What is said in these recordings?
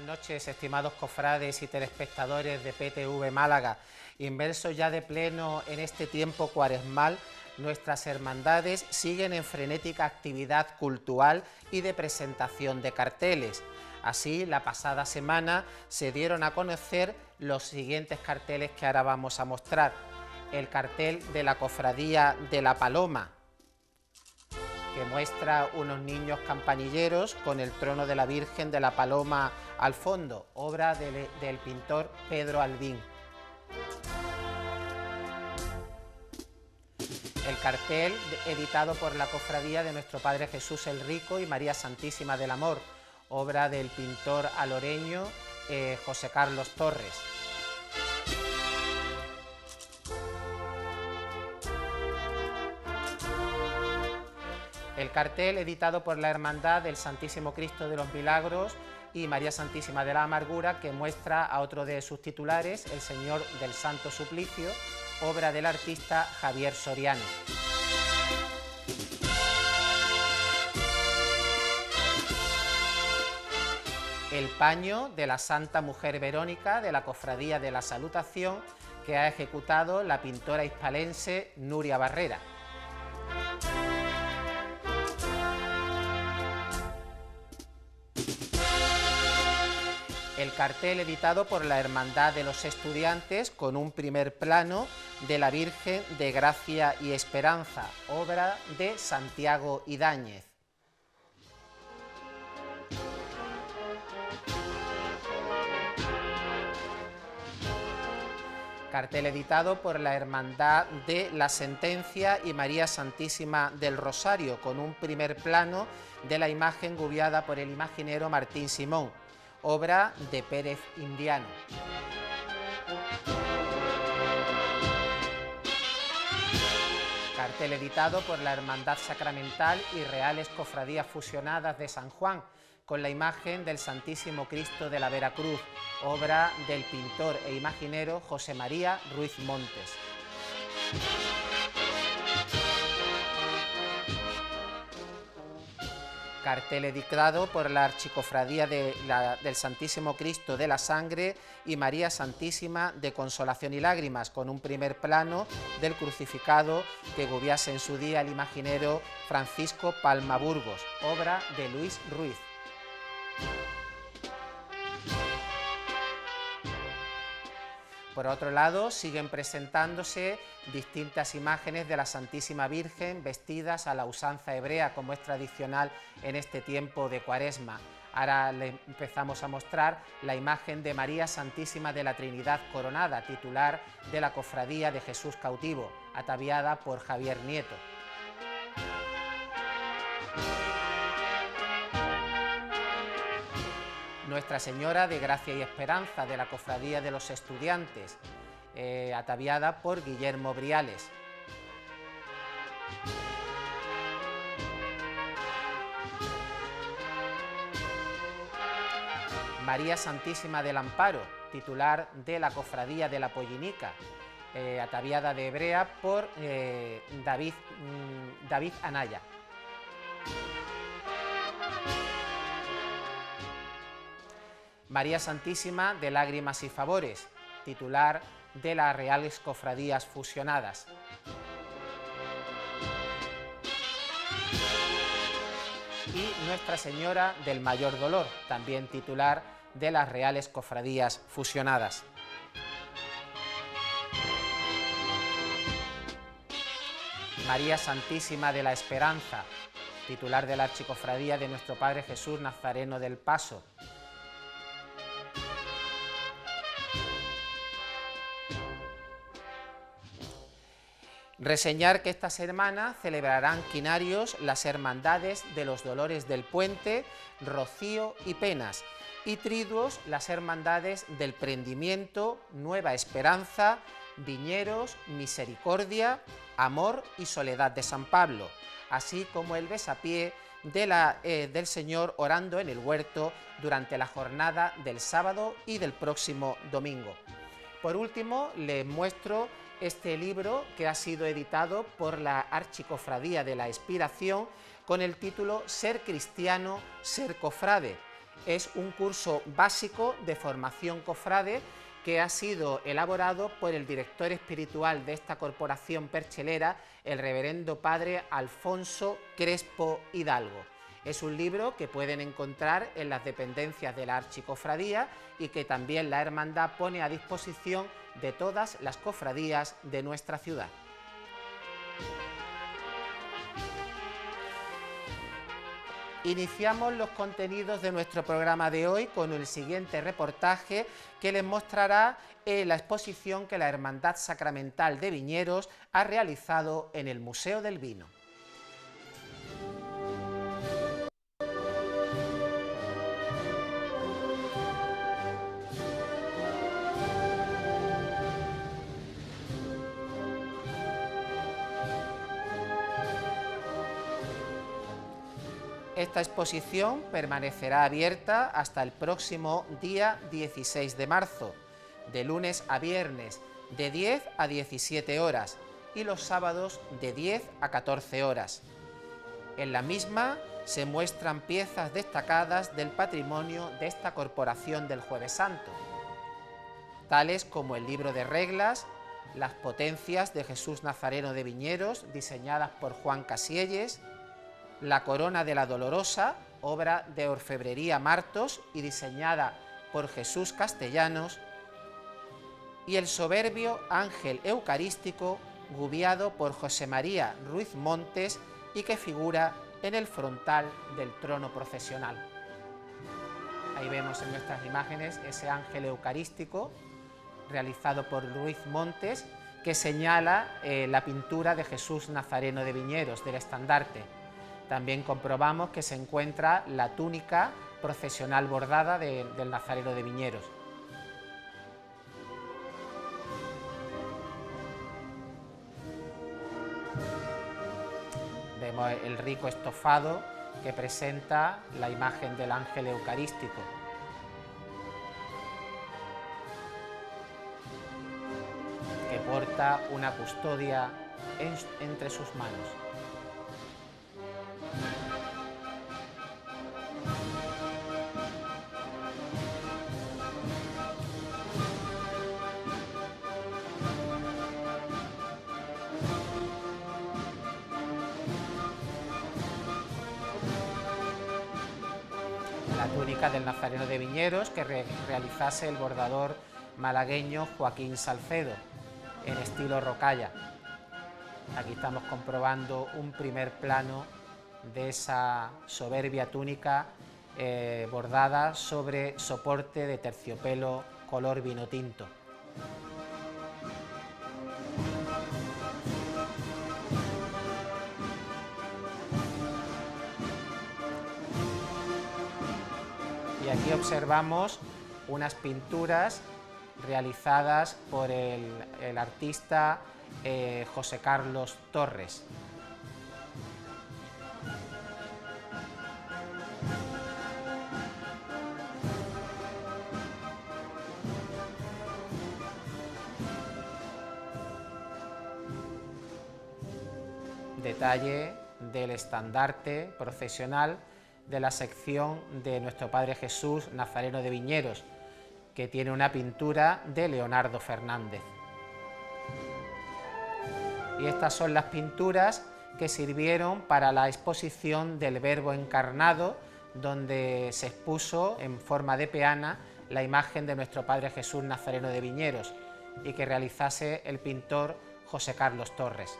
noches, estimados cofrades y telespectadores de PTV Málaga. Inmersos ya de pleno en este tiempo cuaresmal, nuestras hermandades siguen en frenética actividad cultural y de presentación de carteles. Así, la pasada semana se dieron a conocer los siguientes carteles que ahora vamos a mostrar. El cartel de la Cofradía de la Paloma, que muestra unos niños campanilleros con el trono de la Virgen de la Paloma al fondo, obra del pintor Pedro Albín. El cartel editado por la Cofradía de Nuestro Padre Jesús el Rico y María Santísima del Amor, obra del pintor aloreño José Carlos Torres. El cartel editado por la Hermandad del Santísimo Cristo de los Milagros y María Santísima de la Amargura, que muestra a otro de sus titulares, el Señor del Santo Suplicio, obra del artista Javier Soriano. El paño de la Santa Mujer Verónica de la Cofradía de la Salutación, que ha ejecutado la pintora hispalense Nuria Barrera. El cartel editado por la Hermandad de los Estudiantes con un primer plano de la Virgen de Gracia y Esperanza, obra de Santiago Idáñez. Cartel editado por la Hermandad de la Sentencia y María Santísima del Rosario con un primer plano de la imagen guiada por el imaginero Martín Simón, obra de Pérez Indiano. Cartel editado por la Hermandad Sacramental y Reales Cofradías Fusionadas de San Juan, con la imagen del Santísimo Cristo de la Veracruz, obra del pintor e imaginero José María Ruiz Montes. Cartel editado por la Archicofradía del Santísimo Cristo de la Sangre y María Santísima de Consolación y Lágrimas, con un primer plano del crucificado que guiase en su día el imaginero Francisco Palma Burgos, obra de Luis Ruiz. Por otro lado, siguen presentándose distintas imágenes de la Santísima Virgen vestidas a la usanza hebrea, como es tradicional en este tiempo de Cuaresma. Ahora le empezamos a mostrar la imagen de María Santísima de la Trinidad Coronada, titular de la Cofradía de Jesús Cautivo, ataviada por Javier Nieto. Nuestra Señora de Gracia y Esperanza de la Cofradía de los Estudiantes, ataviada por Guillermo Briales. María Santísima del Amparo, titular de la Cofradía de la Pollinica, ataviada de hebrea por David Anaya. María Santísima de Lágrimas y Favores, titular de las Reales Cofradías Fusionadas. Y Nuestra Señora del Mayor Dolor, también titular de las Reales Cofradías Fusionadas. María Santísima de la Esperanza, titular de la Archicofradía de Nuestro Padre Jesús Nazareno del Paso. Reseñar que esta semana celebrarán quinarios las Hermandades de los Dolores del Puente, Rocío y Penas, y triduos las Hermandades del Prendimiento, Nueva Esperanza, Viñeros, Misericordia, Amor y Soledad de San Pablo, así como el besapié del Señor orando en el huerto durante la jornada del sábado y del próximo domingo. Por último, les muestro este libro que ha sido editado por la Archicofradía de la Expiración con el título Ser cristiano, ser cofrade, Es un curso básico de formación cofrade que ha sido elaborado por el director espiritual de esta corporación perchelera, el reverendo padre Alfonso Crespo Hidalgo. Es un libro que pueden encontrar en las dependencias de la Archicofradía y que también la Hermandad pone a disposición de todas las cofradías de nuestra ciudad. Iniciamos los contenidos de nuestro programa de hoy con el siguiente reportaje que les mostrará la exposición que la Hermandad Sacramental de Viñeros ha realizado en el Museo del Vino. Esta exposición permanecerá abierta hasta el próximo día 16 de marzo, de lunes a viernes, de 10 a 17 horas y los sábados de 10 a 14 horas. En la misma se muestran piezas destacadas del patrimonio de esta corporación del Jueves Santo, tales como el libro de reglas, las potencias de Jesús Nazareno de Viñeros, diseñadas por Juan Casielles, la corona de la Dolorosa, obra de orfebrería Martos y diseñada por Jesús Castellanos, y el soberbio ángel eucarístico, guiado por José María Ruiz Montes y que figura en el frontal del trono procesional. Ahí vemos en nuestras imágenes ese ángel eucarístico realizado por Ruiz Montes, que señala la pintura de Jesús Nazareno de Viñeros, del estandarte. También comprobamos que se encuentra la túnica procesional bordada del Nazareno de Viñeros. Vemos el rico estofado que presenta la imagen del ángel eucarístico. Que porta una custodia entre sus manos. La túnica del Nazareno de Viñeros que realizase el bordador malagueño Joaquín Salcedo, en estilo rocalla. Aquí estamos comprobando un primer plano de esa soberbia túnica bordada sobre soporte de terciopelo color vino tinto. Y aquí observamos unas pinturas realizadas por el artista José Carlos Torres. Detalle del estandarte procesional de la sección de Nuestro Padre Jesús Nazareno de Viñeros, que tiene una pintura de Leonardo Fernández. Y estas son las pinturas que sirvieron para la exposición del Verbo encarnado, donde se expuso en forma de peana la imagen de Nuestro Padre Jesús Nazareno de Viñeros y que realizase el pintor José Carlos Torres.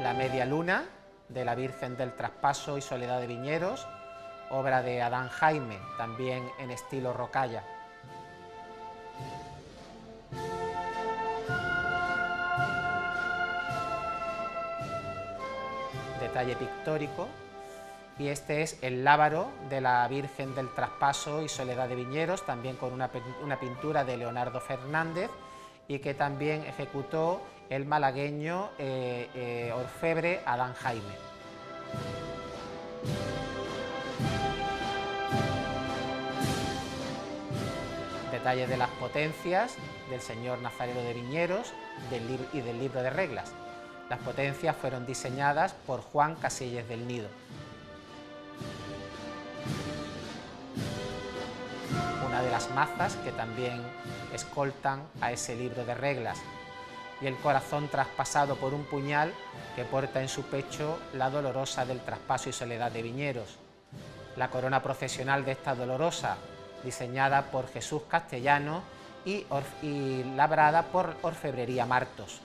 La Media Luna de la Virgen del Traspaso y Soledad de Viñeros, obra de Adán Jaime, también en estilo rocalla. Detalle pictórico. Y este es el lábaro de la Virgen del Traspaso y Soledad de Viñeros, también con una pintura de Leonardo Fernández, y que también ejecutó el malagueño orfebre Adán Jaime. detalles de las potencias del señor Nazareno de Viñeros y del libro de reglas. Las potencias fueron diseñadas por Juan Casillas del Nido. Una de las mazas que también escoltan a ese libro de reglas, y el corazón traspasado por un puñal que porta en su pecho la dolorosa del traspaso y soledad de Viñeros. La corona profesional de esta dolorosa, diseñada por Jesús Castellano y labrada por Orfebrería Martos.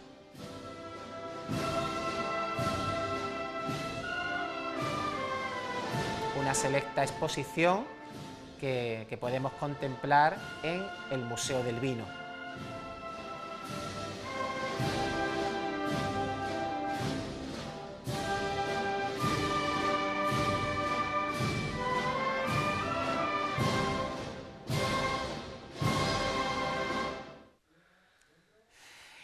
Una selecta exposición que podemos contemplar en el Museo del Vino.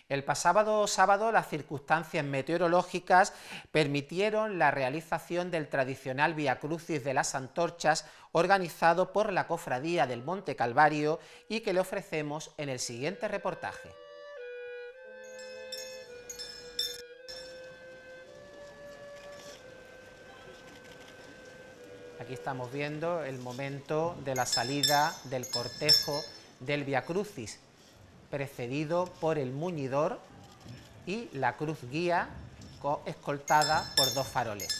El pasado sábado las circunstancias meteorológicas permitieron la realización del tradicional Vía Crucis de las Antorchas organizado por la Cofradía del Monte Calvario y que le ofrecemos en el siguiente reportaje. Aquí estamos viendo el momento de la salida del cortejo del Vía Crucis, precedido por el muñidor y la cruz guía escoltada por dos faroles.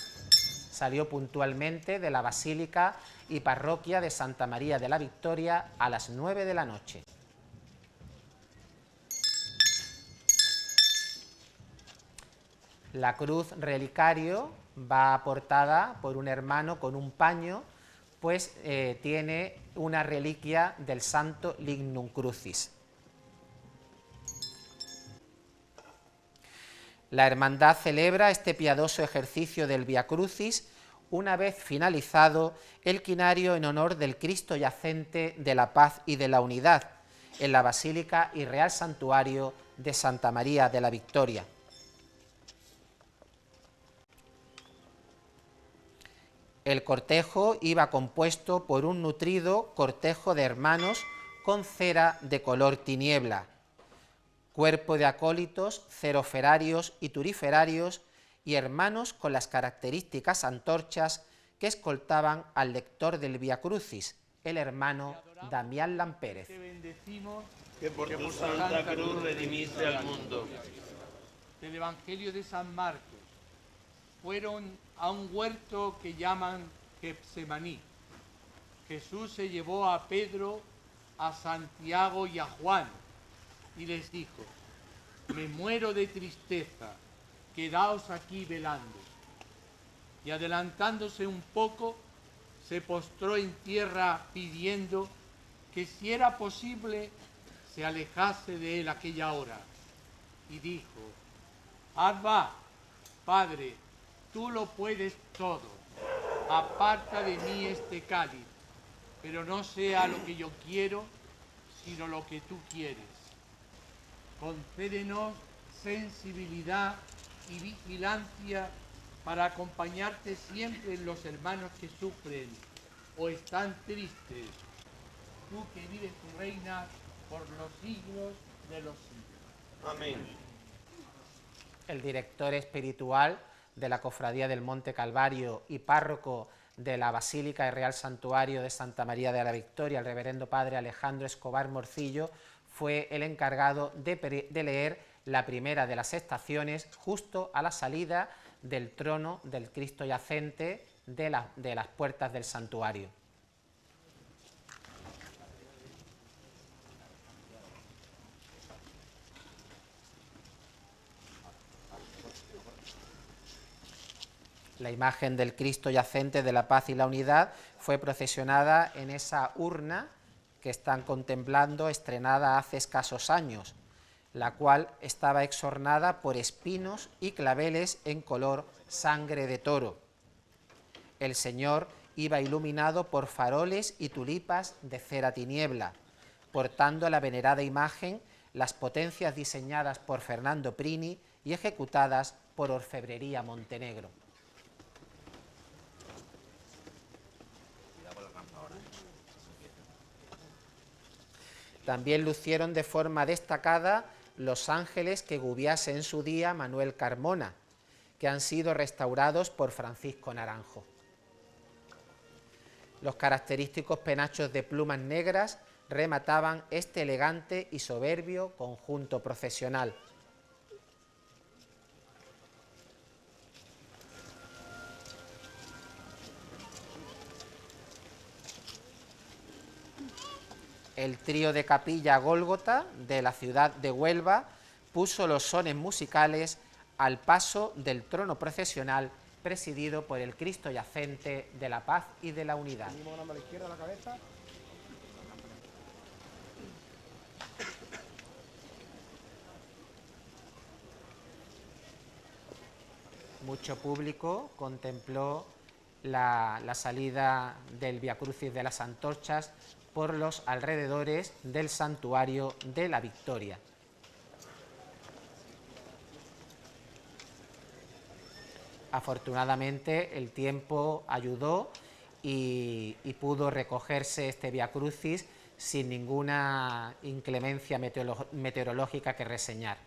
Salió puntualmente de la Basílica y Parroquia de Santa María de la Victoria a las 9 de la noche. La cruz relicario va aportada por un hermano con un paño, pues tiene una reliquia del Santo Lignum Crucis. La hermandad celebra este piadoso ejercicio del Vía Crucis una vez finalizado el quinario en honor del Cristo yacente de la paz y de la unidad en la Basílica y Real Santuario de Santa María de la Victoria. El cortejo iba compuesto por un nutrido cortejo de hermanos con cera de color tiniebla, cuerpo de acólitos, ceroferarios y turiferarios y hermanos con las características antorchas que escoltaban al lector del Vía Crucis, el hermano Damián Lampérez. Te bendecimos que por tu santa cruz redimiste al mundo. Del Evangelio de San Marcos. Fueron a un huerto que llaman Getsemaní. Jesús se llevó a Pedro, a Santiago y a Juan y les dijo: me muero de tristeza, quedaos aquí velando. Y adelantándose un poco, se postró en tierra pidiendo que si era posible se alejase de él aquella hora. Y dijo: Abba, Padre, tú lo puedes todo, aparta de mí este cáliz, pero no sea lo que yo quiero, sino lo que tú quieres. Concédenos sensibilidad y vigilancia para acompañarte siempre en los hermanos que sufren o están tristes, tú que vives y reinas por los siglos de los siglos. Amén. El director espiritual de la Cofradía del Monte Calvario y párroco de la Basílica y Real Santuario de Santa María de la Victoria, el reverendo padre Alejandro Escobar Morcillo, fue el encargado de leer la primera de las estaciones justo a la salida del trono del Cristo yacente de las puertas del santuario. La imagen del Cristo yacente de la paz y la unidad fue procesionada en esa urna que están contemplando, estrenada hace escasos años, la cual estaba exornada por espinos y claveles en color sangre de toro. El Señor iba iluminado por faroles y tulipas de cera tiniebla, portando a la venerada imagen las potencias diseñadas por Fernando Prini y ejecutadas por Orfebrería Montenegro. También lucieron de forma destacada los ángeles que guiase en su día Manuel Carmona, que han sido restaurados por Francisco Naranjo. Los característicos penachos de plumas negras remataban este elegante y soberbio conjunto procesional. El trío de capilla Gólgota de la ciudad de Huelva puso los sones musicales al paso del trono procesional presidido por el Cristo yacente de la paz y de la unidad. Mucho público contempló la salida del Vía Crucis de las Antorchas por los alrededores del Santuario de la Victoria. Afortunadamente el tiempo ayudó y pudo recogerse este Vía Crucis sin ninguna inclemencia meteorológica que reseñar.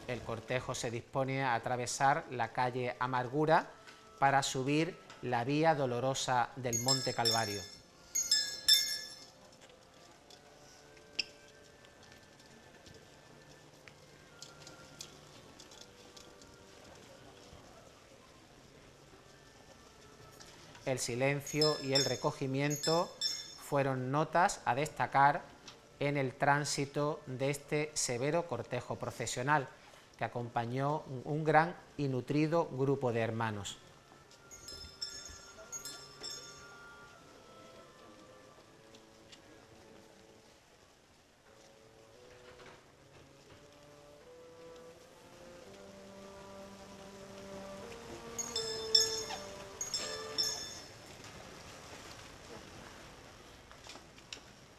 El cortejo se dispone a atravesar la calle Amargura para subir la Vía Dolorosa del Monte Calvario. El silencio y el recogimiento fueron notas a destacar en el tránsito de este severo cortejo procesional, que acompañó un gran y nutrido grupo de hermanos.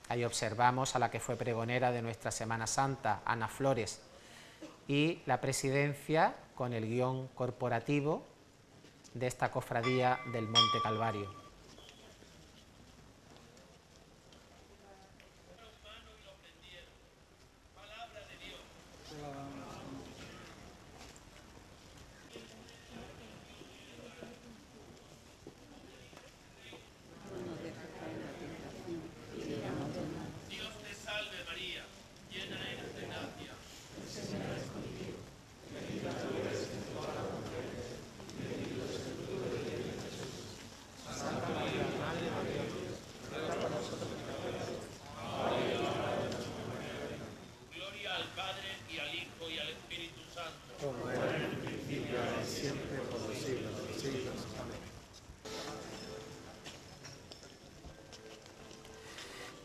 Ahí observamos a la que fue pregonera de nuestra Semana Santa, Ana Flores, y la presidencia con el guión corporativo de esta cofradía del Monte Calvario.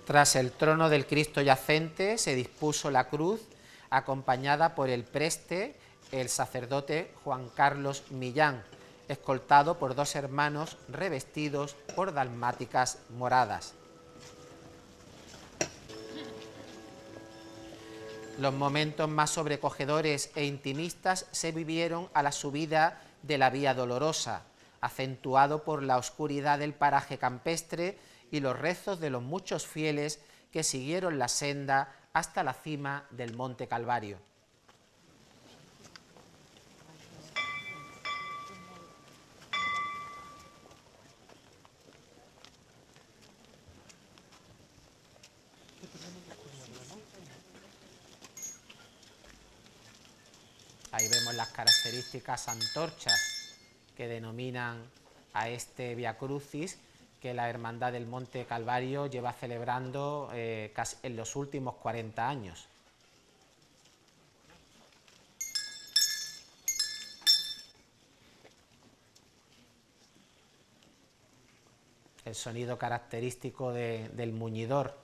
Tras el trono del Cristo yacente se dispuso la cruz, acompañada por el preste, el sacerdote Juan Carlos Millán, escoltado por dos hermanos revestidos por dalmáticas moradas. Los momentos más sobrecogedores e intimistas se vivieron a la subida de la Vía Dolorosa, acentuado por la oscuridad del paraje campestre y los rezos de los muchos fieles que siguieron la senda hasta la cima del Monte Calvario. Ahí vemos las características antorchas que denominan a este Vía Crucis, que la Hermandad del Monte Calvario lleva celebrando en los últimos 40 años. El sonido característico del muñidor,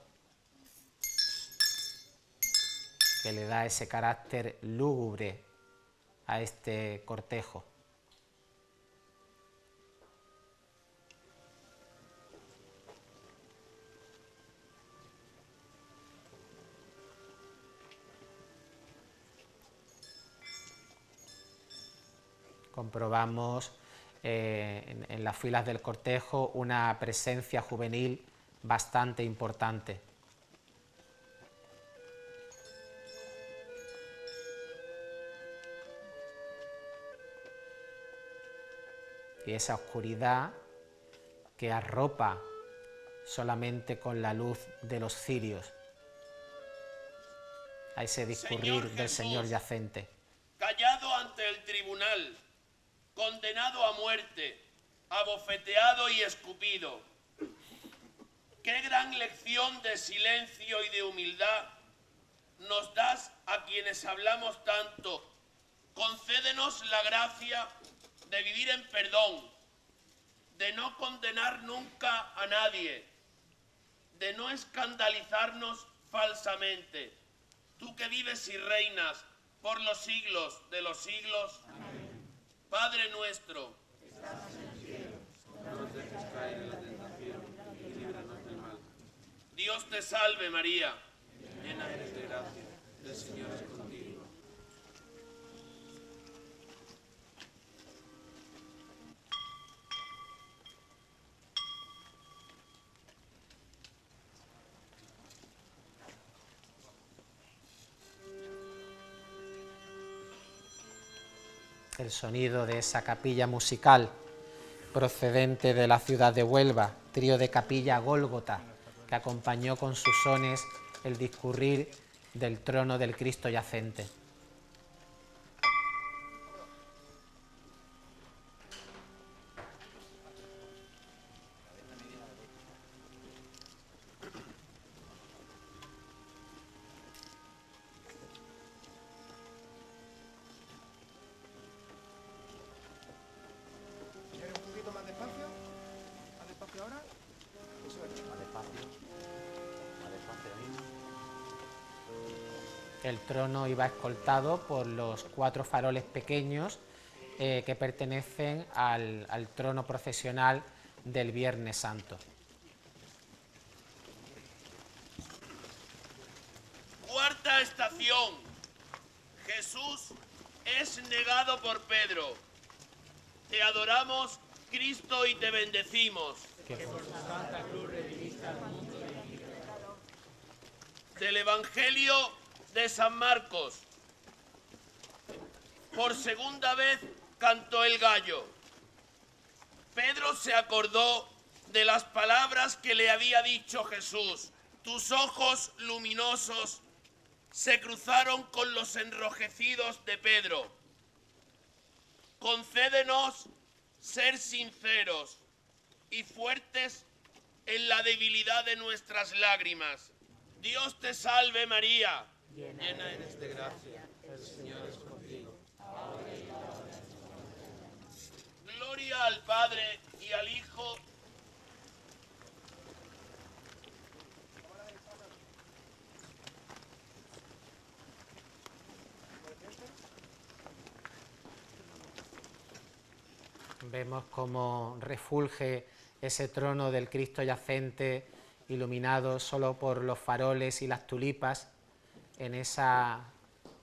que le da ese carácter lúgubre a este cortejo. comprobamos en las filas del cortejo una presencia juvenil bastante importante. Y esa oscuridad que arropa solamente con la luz de los cirios a ese discurrir del Señor yacente. Callado ante el tribunal, condenado a muerte, abofeteado y escupido. Qué gran lección de silencio y de humildad nos das a quienes hablamos tanto. Concédenos la gracia de vivir en perdón, de no condenar nunca a nadie, de no escandalizarnos falsamente. Tú que vives y reinas por los siglos de los siglos. Amén. Padre nuestro, que estás en el cielo, no nos dejes caer en la tentación y líbranos del mal. Dios te salve María, llena eres de gracia, el Señor es contigo. El sonido de esa capilla musical procedente de la ciudad de Huelva, trío de capilla Gólgota, que acompañó con sus sones el discurrir del trono del Cristo yacente. El trono iba escoltado por los 4 faroles pequeños que pertenecen al trono procesional del Viernes Santo. Cuarta estación. Jesús es negado por Pedro. Te adoramos, Cristo, y te bendecimos. Que por tu santa cruz redimiste al mundo de mi pecado. Del Evangelio de San Marcos. Por segunda vez cantó el gallo. Pedro se acordó de las palabras que le había dicho Jesús. Tus ojos luminosos se cruzaron con los enrojecidos de Pedro. Concédenos ser sinceros y fuertes en la debilidad de nuestras lágrimas. Dios te salve María, llena eres de gracia, el Señor es contigo. Gloria al Padre y al Hijo. Vemos cómo refulge ese trono del Cristo yacente, iluminado solo por los faroles y las tulipas, en esa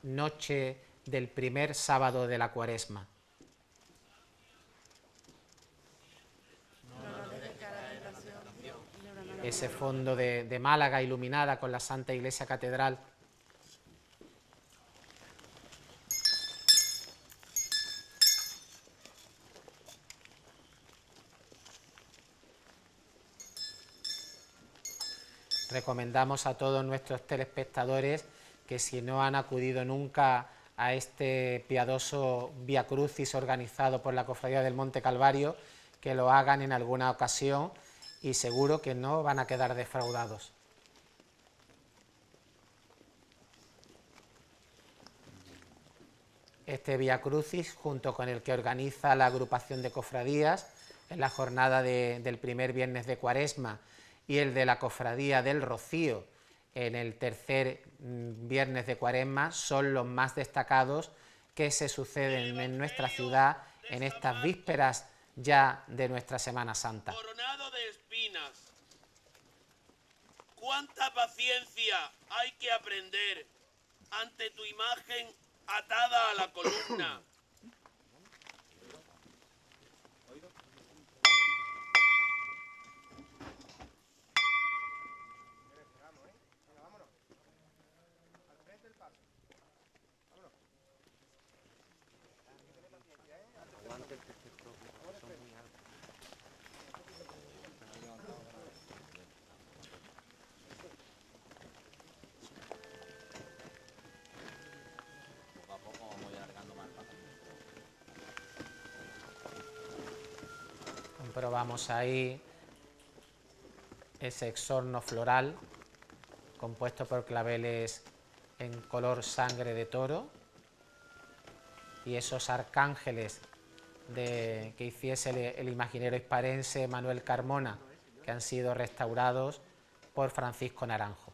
noche del primer sábado de la Cuaresma. Ese fondo de Málaga iluminada con la Santa Iglesia Catedral. Recomendamos a todos nuestros telespectadores que si no han acudido nunca a este piadoso Vía Crucis organizado por la Cofradía del Monte Calvario, que lo hagan en alguna ocasión y seguro que no van a quedar defraudados. Este Vía Crucis, junto con el que organiza la agrupación de cofradías en la jornada del primer viernes de Cuaresma y el de la Cofradía del Rocío en el tercer viernes de Cuaresma, son los más destacados que se suceden en nuestra ciudad en estas vísperas ya de nuestra Semana Santa. Coronado de espinas. Cuánta paciencia hay que aprender ante tu imagen atada a la columna. comprobamos ahí ese exorno floral compuesto por claveles en color sangre de toro y esos arcángeles que hiciese el imaginero hisparense Manuel Carmona, que han sido restaurados por Francisco Naranjo.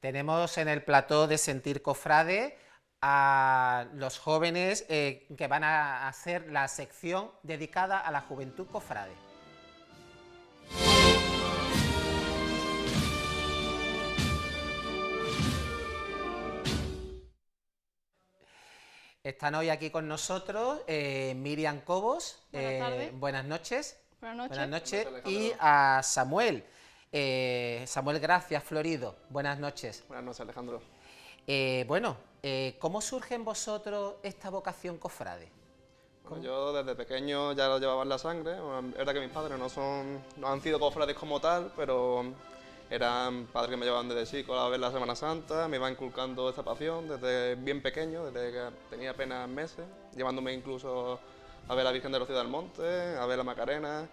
Tenemos en el plató de Sentir Cofrade a los jóvenes que van a hacer la sección dedicada a la juventud cofrade. Están hoy aquí con nosotros Miriam Cobos. Buenas tardes. Buenas noches. Buenas noches. Buenas noches. Y a Samuel. Samuel Gracias Florido, buenas noches. Buenas noches, Alejandro. ¿Cómo surge en vosotros esta vocación cofrade? Bueno, yo desde pequeño ya lo llevaba en la sangre. Bueno, es verdad que mis padres no han sido cofrades como tal, pero eran padres que me llevaban desde chico a ver la Semana Santa, me iban inculcando esta pasión desde bien pequeño, desde que tenía apenas meses, llevándome incluso a ver la Virgen de Rocío del Monte, a ver la Macarena,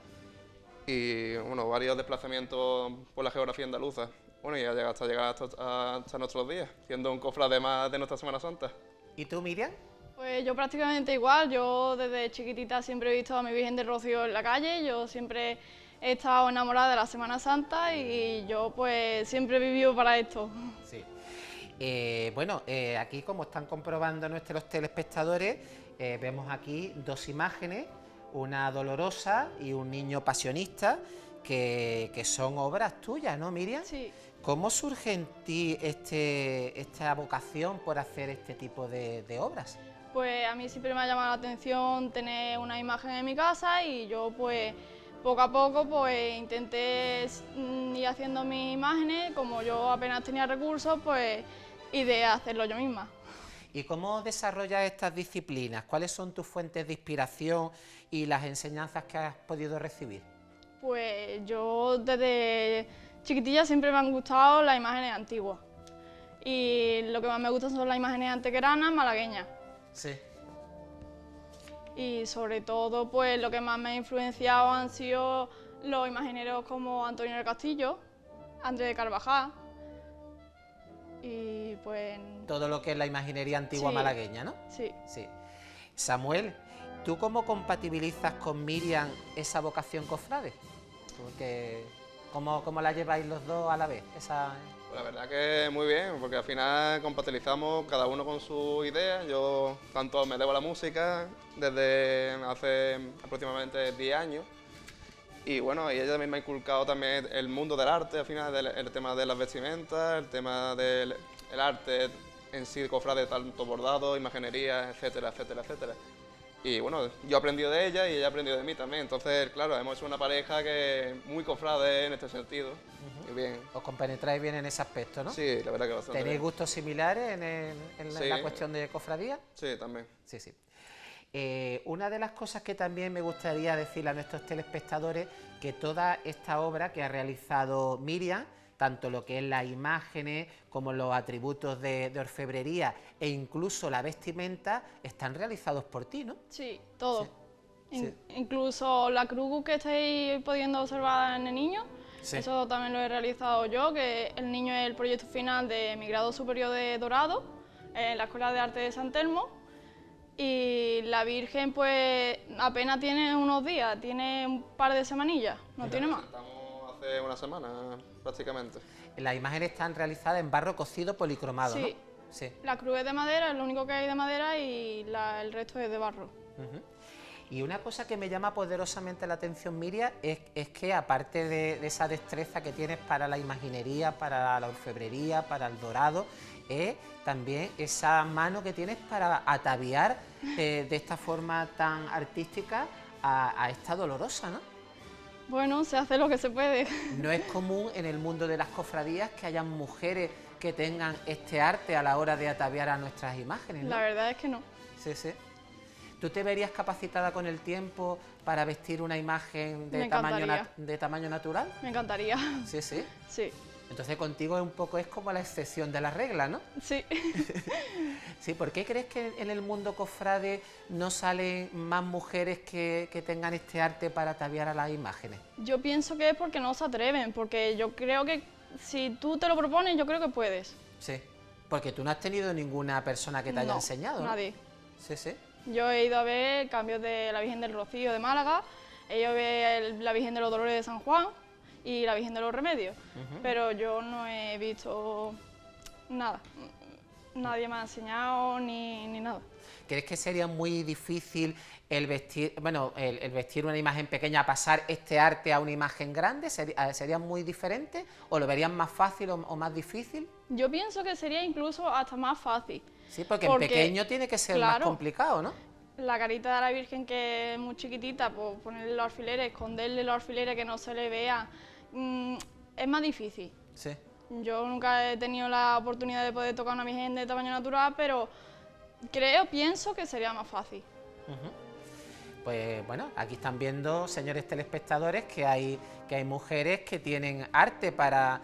y bueno, varios desplazamientos por la geografía andaluza. Bueno, y hasta llegar hasta nuestros días, siendo un cofrade más de nuestra Semana Santa. ¿Y tú, Miriam? Pues yo prácticamente igual. Yo desde chiquitita siempre he visto a mi Virgen del Rocío en la calle. Yo siempre he estado enamorada de la Semana Santa y yo pues siempre he vivido para esto. Sí. Aquí, como están comprobando nuestros telespectadores, vemos aquí dos imágenes, una dolorosa y un niño pasionista, que son obras tuyas, ¿no, Miriam? Sí. ¿Cómo surge en ti esta vocación por hacer este tipo de obras? Pues a mí siempre me ha llamado la atención tener una imagen en mi casa y yo pues poco a poco pues intenté ir haciendo mis imágenes. Como yo apenas tenía recursos, pues ideé hacerlo yo misma. ¿Y cómo desarrollas estas disciplinas? ¿Cuáles son tus fuentes de inspiración y las enseñanzas que has podido recibir? Pues yo desde chiquitilla siempre me han gustado las imágenes antiguas y lo que más me gustan son las imágenes antequeranas malagueñas. Sí. Y sobre todo pues lo que más me ha influenciado han sido los imagineros como Antonio del Castillo, Andrés de Carvajal y pues... Todo lo que es la imaginería antigua Sí. malagueña, ¿no? Sí. Sí. Samuel, ¿tú cómo compatibilizas con Miriam esa vocación cofrade? Porque, ¿cómo la lleváis los dos a la vez? Pues la verdad que muy bien, porque al final compatibilizamos cada uno con su idea. Yo tanto me debo a la música desde hace aproximadamente 10 años. Y bueno, y ella también me ha inculcado también el mundo del arte, al final el tema de las vestimentas, el tema del el arte en sí, cofrade, tanto bordado, imaginería, etcétera, etcétera, etcétera. Y bueno, yo he aprendido de ella y ella ha aprendido de mí también. Entonces, claro, hemos hecho una pareja que muy cofrade en este sentido. Y bien. Os compenetráis bien en ese aspecto, ¿no? Sí, la verdad que bastante. ¿Tenéis bien. gustos similares en Sí. la cuestión de cofradía? Sí, también. Sí, sí. Una de las cosas que también me gustaría decirle a nuestros telespectadores, que toda esta obra que ha realizado Miriam, tanto lo que es las imágenes como los atributos de orfebrería e incluso la vestimenta, están realizados por ti, ¿no? Sí, todo. Sí. Sí. Incluso la cruz que estáis pudiendo observar en el niño, Sí. eso también lo he realizado yo, que el niño es el proyecto final de mi grado superior de Dorado, en la Escuela de Arte de San Telmo, y la Virgen pues apenas tiene unos días, tiene un par de semanillas, no tiene más. Estamos hace una semana prácticamente. Las imágenes están realizadas en barro cocido policromado, Sí. ¿no? Sí. La cruz es de madera, es lo único que hay de madera y el resto es de barro. Ujú. Y una cosa que me llama poderosamente la atención, Miriam, es que aparte de esa destreza que tienes para la imaginería, para la orfebrería, para el dorado, es también esa mano que tienes para ataviar de esta forma tan artística a esta dolorosa, ¿no? Bueno, se hace lo que se puede. No es común en el mundo de las cofradías que hayan mujeres que tengan este arte a la hora de ataviar a nuestras imágenes, ¿no? La verdad es que no. Sí, sí. ¿Tú te verías capacitada con el tiempo para vestir una imagen Me encantaría. de tamaño natural? Me encantaría. Sí, sí. Sí, Entonces contigo un poco es como la excepción de la regla, ¿no? sí. Sí, ¿por qué crees que en el mundo cofrade no salen más mujeres que tengan este arte para ataviar a las imágenes? Yo pienso que es porque no se atreven, porque yo creo que si tú te lo propones, yo creo que puedes. Sí, porque tú no has tenido ninguna persona que te haya No, enseñado, ¿no? nadie. Sí, sí. Yo he ido a ver cambios de la Virgen del Rocío de Málaga, he ido a ver la Virgen de los Dolores de San Juan y la Virgen de los Remedios, pero yo no he visto nada. Nadie me ha enseñado ni nada. ¿Crees que sería muy difícil el vestir, bueno, el vestir una imagen pequeña, pasar este arte a una imagen grande? ¿Sería muy diferente o lo verían más fácil o más difícil? Yo pienso que sería incluso hasta más fácil. Sí, porque en pequeño tiene que ser más claro, complicado, ¿no? La carita de la Virgen, que es muy chiquitita, pues ponerle los alfileres, esconderle los alfileres que no se le vea, es más difícil. Sí. Yo nunca he tenido la oportunidad de poder tocar una Virgen de tamaño natural, pero pienso que sería más fácil. Pues bueno, aquí están viendo, señores telespectadores, que hay mujeres que tienen arte para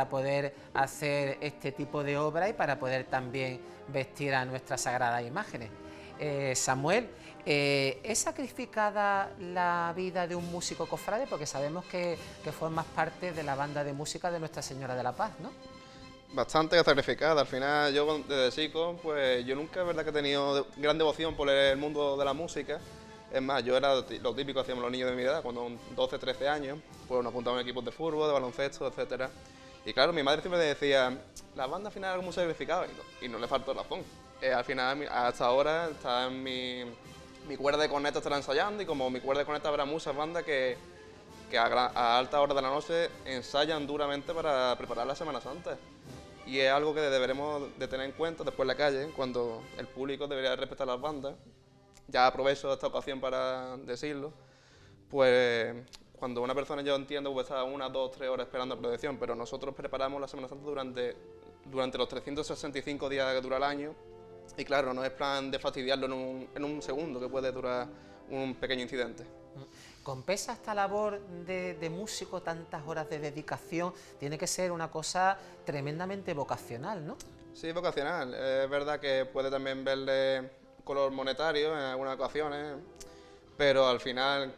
poder hacer este tipo de obra y para poder también vestir a nuestras sagradas imágenes. Samuel, ¿es sacrificada la vida de un músico cofrade? Porque sabemos que formas parte de la banda de música de Nuestra Señora de la Paz, ¿no? Bastante sacrificada. Al final, yo desde chico, pues yo nunca, es verdad, que he tenido gran devoción por el mundo de la música. Es más, yo era lo típico que hacíamos los niños de mi edad, cuando 12, 13 años, pues nos apuntaban en equipos de fútbol, de baloncesto, etcétera. Y claro, mi madre siempre me decía, la banda al final es algo muy sacrificado, y no le faltó razón. Al final, hasta ahora, está en mi cuerda de corneta estará ensayando, y como mi cuerda de corneta habrá muchas bandas que a alta hora de la noche ensayan duramente para preparar la Semana Santa. Y es algo que deberemos de tener en cuenta después en la calle, cuando el público debería respetar las bandas. Ya aprovecho esta ocasión para decirlo, pues cuando una persona, yo entiendo, puede estar 1, 2, 3 horas esperando la procesión, pero nosotros preparamos la Semana Santa durante los 365 días que dura el año, y claro, no es plan de fastidiarlo en un segundo, que puede durar un pequeño incidente. ¿Compensa esta labor de músico, tantas horas de dedicación? Tiene que ser una cosa tremendamente vocacional, ¿no? Sí, vocacional. Es verdad que puede también verle color monetario en algunas ocasiones, pero al final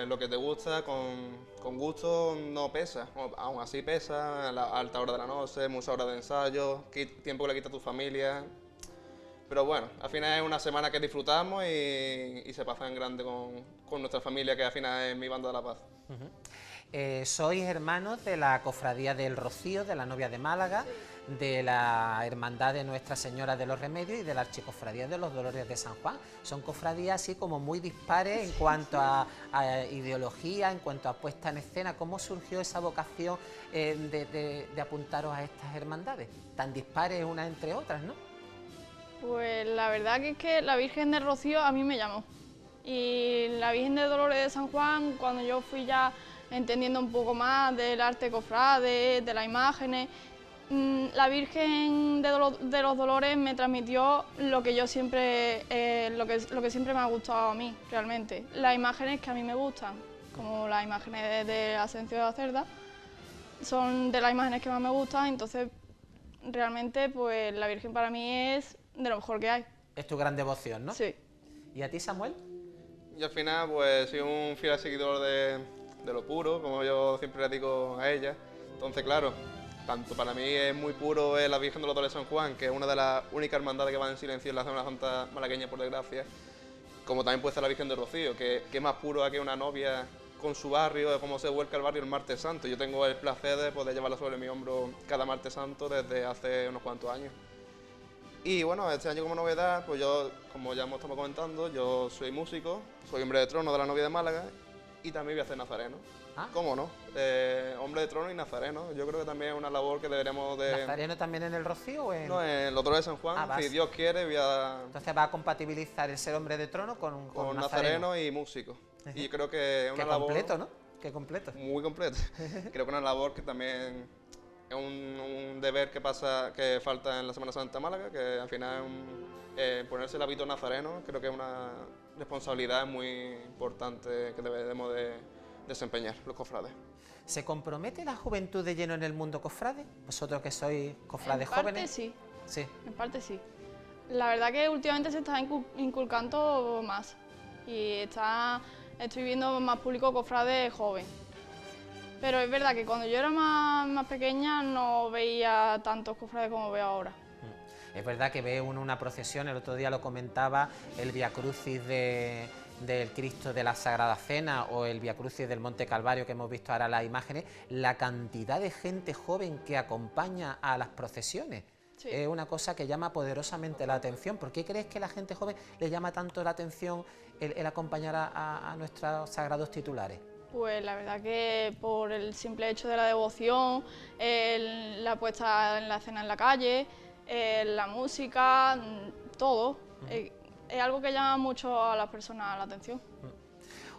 lo que te gusta con gusto no pesa. Aún así pesa, a la alta hora de la noche, muchas horas de ensayo, tiempo que le quita a tu familia. Pero bueno, al final es una semana que disfrutamos y se pasa en grande con nuestra familia, que al final es mi banda de la paz. Sois hermanos de la Cofradía del Rocío, de la Novia de Málaga, de la Hermandad de Nuestra Señora de los Remedios y de la Archicofradía de los Dolores de San Juan. Son cofradías así como muy dispares en cuanto a ideología, en cuanto a puesta en escena. ¿Cómo surgió esa vocación de apuntaros a estas hermandades, tan dispares unas entre otras, no? Pues la verdad que es que la Virgen del Rocío a mí me llamó. Y la Virgen de Dolores de San Juan, cuando yo fui ya entendiendo un poco más del arte cofrade, de las imágenes, la Virgen de los Dolores me transmitió lo que yo siempre, lo que siempre me ha gustado a mí, realmente. Las imágenes que a mí me gustan, como las imágenes de Ascensión de la Cerda, son de las imágenes que más me gustan, entonces realmente pues la Virgen para mí es de lo mejor que hay. Es tu gran devoción, ¿no? Sí. ¿Y a ti, Samuel? Y al final, pues soy un fiel seguidor de lo puro, como yo siempre le digo a ella. Entonces, claro, tanto para mí es muy puro la Virgen de los Dolores de San Juan, que es una de las únicas hermandades que van en silencio en la Semana Santa malagueña, por desgracia, como también puede ser la Virgen del Rocío, que es más puro que una novia con su barrio, de cómo se vuelca el barrio el martes santo. Yo tengo el placer de poder llevarla sobre mi hombro cada martes santo desde hace unos cuantos años. Y bueno, este año como novedad, pues yo, como ya estamos comentando, yo soy músico, soy hombre de trono de la Novia de Málaga y también voy a hacer nazareno. ¿Ah? ¿Cómo no? Hombre de trono y nazareno. Yo creo que también es una labor que deberíamos de... ¿Nazareno también en el Rocío o en...? No, en los Dolores de San Juan, si Dios quiere, voy a... Entonces va a compatibilizar el ser hombre de trono con nazareno y músico. Y creo que es una Qué labor... completo, ¿no? qué completo. Muy completo. Creo que es una labor que también es un deber que falta en la Semana Santa de Málaga, que al final ponerse el hábito nazareno creo que es una responsabilidad muy importante que debemos de desempeñar los cofrades. ¿Se compromete la juventud de lleno en el mundo cofrade? Vosotros que sois cofrades En parte jóvenes. sí, Sí. en parte sí. La verdad que últimamente se está inculcando más y estoy viendo más público cofrade joven. Pero es verdad que cuando yo era más pequeña no veía tantos cofrades como veo ahora. Es verdad que ve uno una procesión, el otro día lo comentaba, el Via Crucis del Cristo de la Sagrada Cena o el Via Crucis del Monte Calvario, que hemos visto ahora las imágenes, la cantidad de gente joven que acompaña a las procesiones. Sí. Es una cosa que llama poderosamente la atención. ¿Por qué crees que la gente joven le llama tanto la atención el acompañar a nuestros sagrados titulares? Pues la verdad que por el simple hecho de la devoción, la puesta en la escena en la calle, la música, todo. Es algo que llama mucho a las personas la atención.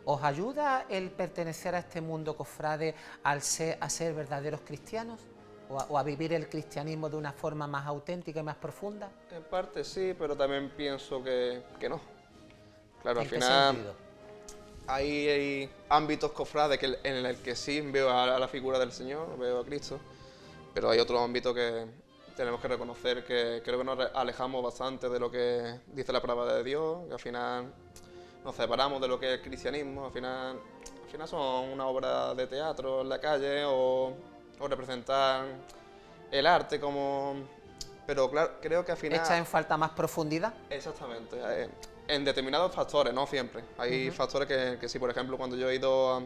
¿Os ayuda el pertenecer a este mundo cofrade a ser verdaderos cristianos? ¿O a vivir el cristianismo de una forma más auténtica y más profunda? En parte sí, pero también pienso que no. Claro, al ¿En qué final sentido? hay ámbitos cofrades en el que sí veo a la figura del Señor, veo a Cristo, pero hay otros ámbitos que tenemos que reconocer que creo que nos alejamos bastante de lo que dice la palabra de Dios, que al final nos separamos de lo que es el cristianismo, al final son una obra de teatro en la calle o representar el arte como... Pero claro, creo que al final... ¿Echa en falta más profundidad? Exactamente, en determinados factores, no siempre. Hay factores que sí, por ejemplo, cuando yo he ido,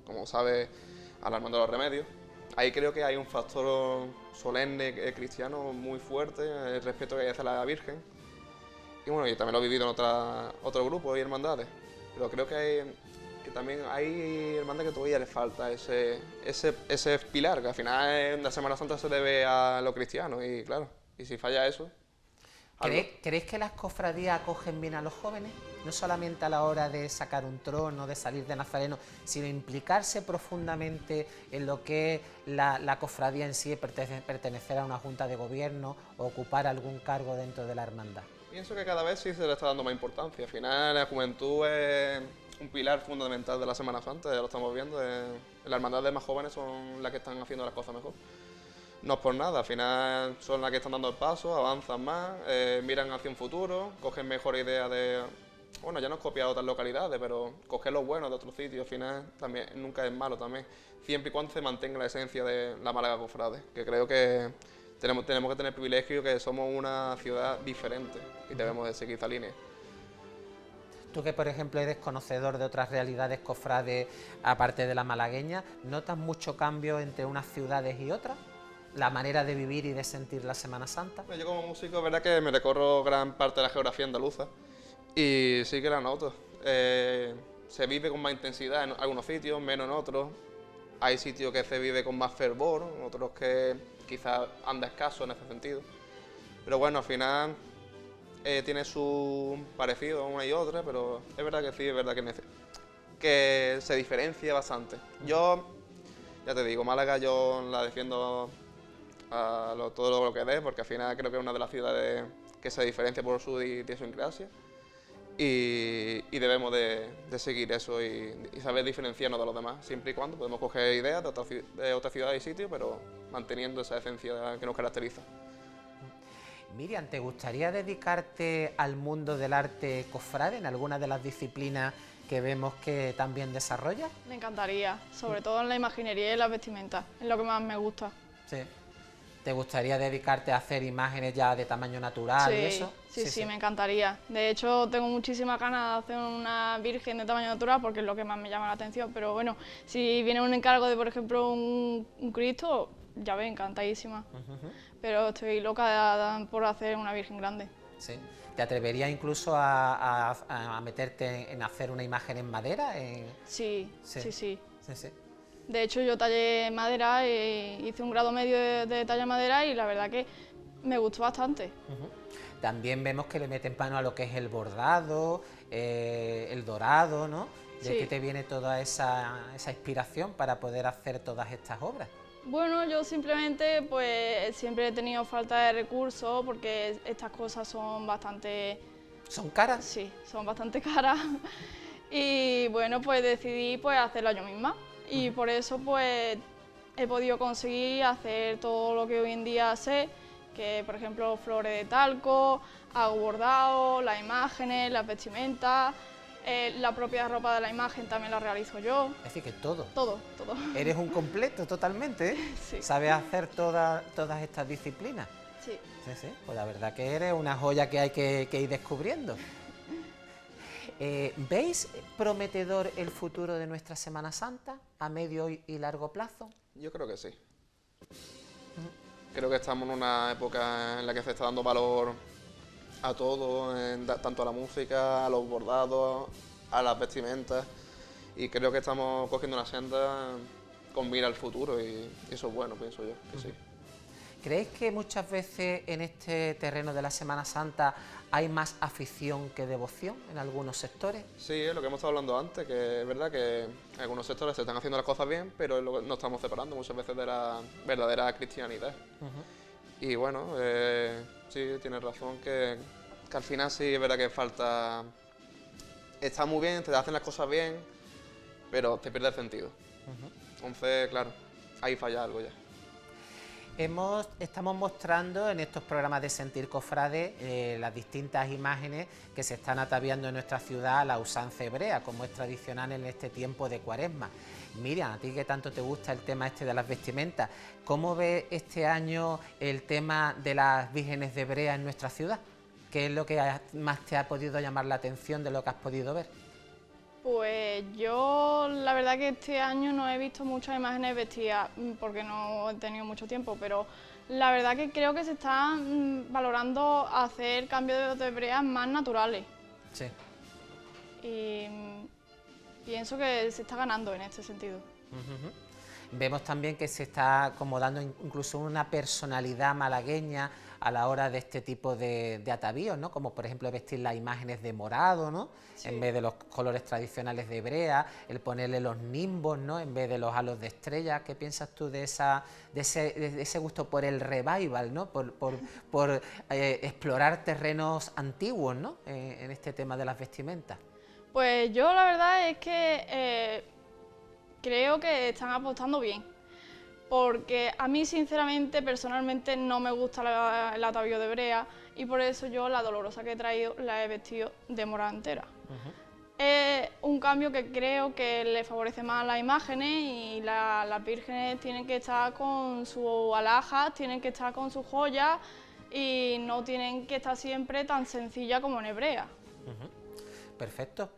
como sabes, a la Hermandad de los Remedios, ahí creo que hay un factor solemne cristiano muy fuerte, el respeto que hay hacia la Virgen. Y bueno, yo también lo he vivido en otro grupo y hermandades, pero creo que también hay hermandades que todavía les falta ese pilar, que al final en la Semana Santa se debe a lo cristiano y claro, y si falla eso... ¿Creéis que las cofradías acogen bien a los jóvenes? No solamente a la hora de sacar un trono, de salir de nazareno, sino implicarse profundamente en lo que es la cofradía en sí, pertenecer a una junta de gobierno o ocupar algún cargo dentro de la hermandad. Pienso que cada vez sí se le está dando más importancia. Al final la juventud es un pilar fundamental de la Semana Santa, ya lo estamos viendo. Las hermandades más jóvenes son las que están haciendo las cosas mejor. No es por nada, al final son las que están dando el paso, avanzan más, miran hacia un futuro, cogen mejor idea de... Bueno, ya no es copiar otras localidades, pero coger lo bueno de otros sitios, al final también nunca es malo también, siempre y cuando se mantenga la esencia de la Málaga Cofrade, que creo que tenemos que tener privilegio, que somos una ciudad diferente y debemos de seguir esa línea. Tú que, por ejemplo, eres conocedor de otras realidades cofrades, aparte de la malagueña, ¿notas mucho cambio entre unas ciudades y otras? ¿La manera de vivir y de sentir la Semana Santa? Bueno, yo como músico, es verdad que me recorro gran parte de la geografía andaluza y sí que la noto. Se vive con más intensidad en algunos sitios, menos en otros. Hay sitios que se vive con más fervor, otros que quizás anda escaso en ese sentido. Pero bueno, al final tiene su parecido una y otra, pero es verdad que sí, es verdad que se diferencia bastante. Yo, ya te digo, Málaga yo la defiendo todo lo que dé, porque al final creo que es una de las ciudades que se diferencia por su idiosincrasia y debemos de seguir eso y saber diferenciarnos de los demás, siempre y cuando podemos coger ideas de otras ciudades y sitios, pero manteniendo esa esencia que nos caracteriza. Miriam, ¿te gustaría dedicarte al mundo del arte cofrade en alguna de las disciplinas que vemos que también desarrollas? Me encantaría, sobre todo en la imaginería y las vestimentas, es lo que más me gusta. Sí. ¿Te gustaría dedicarte a hacer imágenes ya de tamaño natural y eso? Sí, me encantaría. De hecho, tengo muchísimas ganas de hacer una virgen de tamaño natural porque es lo que más me llama la atención. Pero bueno, si viene un encargo de, por ejemplo, un Cristo, ya ve, encantadísima. Pero estoy loca por hacer una virgen grande. Sí. ¿Te atreverías incluso a meterte en hacer una imagen en madera? Sí. Sí. De hecho, yo tallé madera, hice un grado medio de talla madera y la verdad que me gustó bastante. También vemos que le meten mano a lo que es el bordado, el dorado, ¿no? ¿De Sí. qué te viene toda esa inspiración para poder hacer todas estas obras? Bueno, yo simplemente pues siempre he tenido falta de recursos porque estas cosas son bastante, ¿Son caras? sí, son bastante caras y bueno, pues decidí pues hacerla yo misma y por eso pues he podido conseguir hacer todo lo que hoy en día sé, que por ejemplo flores de talco, hago bordado, las imágenes, las vestimentas, la propia ropa de la imagen también la realizo yo, Es decir, que todo. todo, todo. Eres un completo totalmente, ¿eh? Sí. Sabes hacer todas estas disciplinas. Sí. Sí, sí, pues la verdad que eres una joya que hay que ir descubriendo. ¿Veis prometedor el futuro de nuestra Semana Santa a medio y largo plazo? Yo creo que sí. Creo que estamos en una época en la que se está dando valor a todo, tanto a la música, a los bordados, a las vestimentas, y creo que estamos cogiendo una senda con mira al futuro y eso es bueno, pienso yo, que sí. ¿Creéis que muchas veces en este terreno de la Semana Santa hay más afición que devoción en algunos sectores? Sí, es lo que hemos estado hablando antes, que es verdad que en algunos sectores se están haciendo las cosas bien, pero nos estamos separando muchas veces de la verdadera cristianidad. Y bueno, sí, tienes razón que al final sí es verdad que falta... Está muy bien, te hacen las cosas bien, pero te pierde el sentido. Entonces, claro, ahí falla algo ya. Estamos mostrando en estos programas de Sentir Cofrade las distintas imágenes que se están ataviando en nuestra ciudad a la usanza hebrea, como es tradicional en este tiempo de Cuaresma. Miriam, a ti que tanto te gusta el tema este de las vestimentas, ¿cómo ves este año el tema de las vírgenes de Brea en nuestra ciudad? ¿Qué es lo que más te ha podido llamar la atención de lo que has podido ver? Pues yo la verdad que este año no he visto muchas imágenes vestidas porque no he tenido mucho tiempo, pero la verdad que creo que se está valorando hacer cambios de hebreas más naturales Sí. y pienso que se está ganando en este sentido. Vemos también que se está como dando incluso una personalidad malagueña a la hora de este tipo de atavíos, ¿no? Como por ejemplo vestir las imágenes de morado, ¿no? Sí. En vez de los colores tradicionales de hebrea, el ponerle los nimbos, ¿no? En vez de los halos de estrellas. ¿Qué piensas tú de ese gusto por el revival, ¿no? Por explorar terrenos antiguos, ¿no? En este tema de las vestimentas. Pues yo la verdad es que creo que están apostando bien, porque a mí sinceramente, personalmente, no me gusta el atavío de brea y por eso yo la dolorosa que he traído la he vestido de morada entera. Es un cambio que creo que le favorece más a las imágenes y las vírgenes tienen que estar con sus alhajas, tienen que estar con sus joyas y no tienen que estar siempre tan sencilla como en hebrea. Perfecto.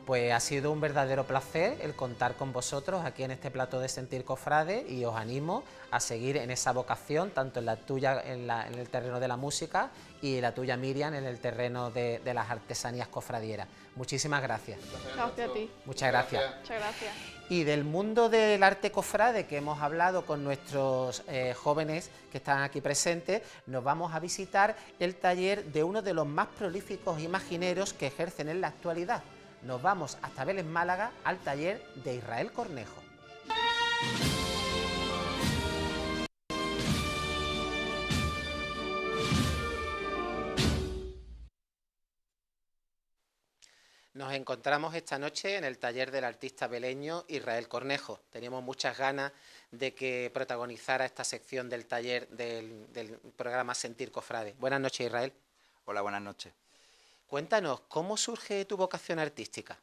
Pues ha sido un verdadero placer el contar con vosotros aquí en este plato de Sentir Cofrade y os animo a seguir en esa vocación, tanto en la tuya en el terreno de la música y la tuya, Miriam, en el terreno de las artesanías cofradieras. Muchísimas gracias. Gracias a ti. Muchas gracias. Muchas gracias. Y del mundo del arte cofrade que hemos hablado con nuestros jóvenes que están aquí presentes, nos vamos a visitar el taller de uno de los más prolíficos imagineros que ejercen en la actualidad. Nos vamos hasta Vélez, Málaga, al taller de Israel Cornejo. Nos encontramos esta noche en el taller del artista beleño Israel Cornejo. Teníamos muchas ganas de que protagonizara esta sección del taller del programa Sentir Cofrade. Buenas noches, Israel. Hola, buenas noches. Cuéntanos, ¿cómo surge tu vocación artística?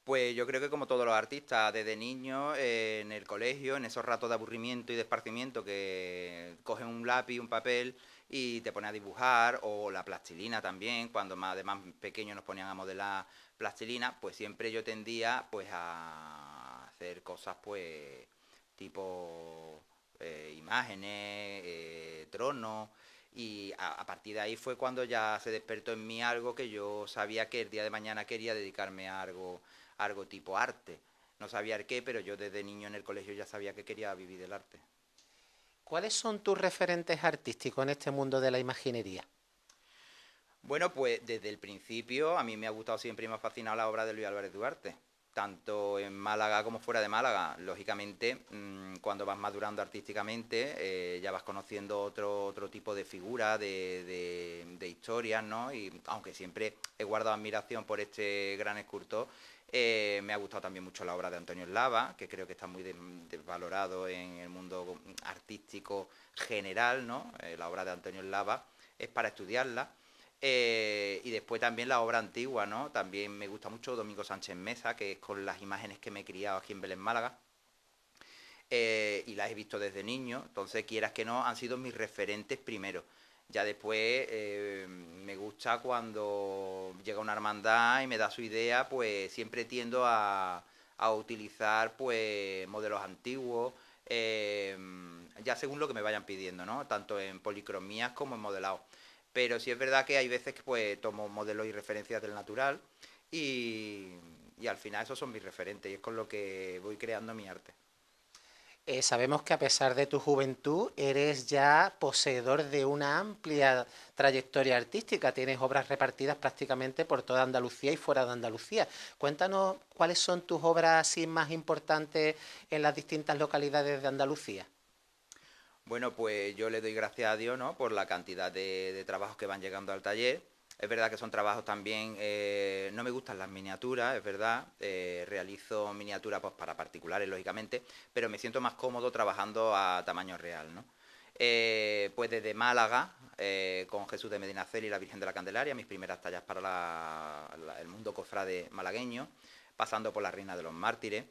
Pues yo creo que como todos los artistas, desde niño, en el colegio, en esos ratos de aburrimiento y de esparcimiento que coges un lápiz, un papel y te pones a dibujar, o la plastilina también, cuando de más pequeños nos ponían a modelar plastilina, pues siempre yo tendía pues a hacer cosas pues tipo imágenes, tronos. Y a partir de ahí fue cuando ya se despertó en mí algo que yo sabía que el día de mañana quería dedicarme a algo tipo arte. No sabía el qué, pero yo desde niño en el colegio ya sabía que quería vivir del arte. ¿Cuáles son tus referentes artísticos en este mundo de la imaginería? Bueno, pues desde el principio a mí me ha gustado siempre y me ha fascinado la obra de Luis Álvarez Duarte. tanto en Málaga como fuera de Málaga. Lógicamente, cuando vas madurando artísticamente, ya vas conociendo otro tipo de figuras, de historias, ¿no? Y aunque siempre he guardado admiración por este gran escultor, me ha gustado también mucho la obra de Antonio Eslava, que creo que está muy desvalorado en el mundo artístico general, ¿no? La obra de Antonio Eslava es para estudiarla. Y después también la obra antigua, ¿no? También me gusta mucho Domingo Sánchez Meza, que es con las imágenes que me he criado aquí en Belén, Málaga. Y las he visto desde niño, entonces quieras que no, han sido mis referentes primero. Ya después me gusta cuando llega una hermandad y me da su idea, pues siempre tiendo a utilizar pues modelos antiguos, ya según lo que me vayan pidiendo, ¿no? Tanto en policromías como en modelado. Pero sí es verdad que hay veces que pues tomo modelos y referencias del natural y al final esos son mis referentes y es con lo que voy creando mi arte. Sabemos que a pesar de tu juventud eres ya poseedor de una amplia trayectoria artística, tienes obras repartidas prácticamente por toda Andalucía y fuera de Andalucía. Cuéntanos cuáles son tus obras así más importantes en las distintas localidades de Andalucía. Bueno, pues yo le doy gracias a Dios, ¿no?, por la cantidad de trabajos que van llegando al taller. Es verdad que son trabajos también, no me gustan las miniaturas, es verdad, realizo miniaturas pues, para particulares, lógicamente, pero me siento más cómodo trabajando a tamaño real, ¿no? Pues desde Málaga, con Jesús de Medinaceli y la Virgen de la Candelaria, mis primeras tallas para el mundo cofrade malagueño, pasando por la Reina de los Mártires,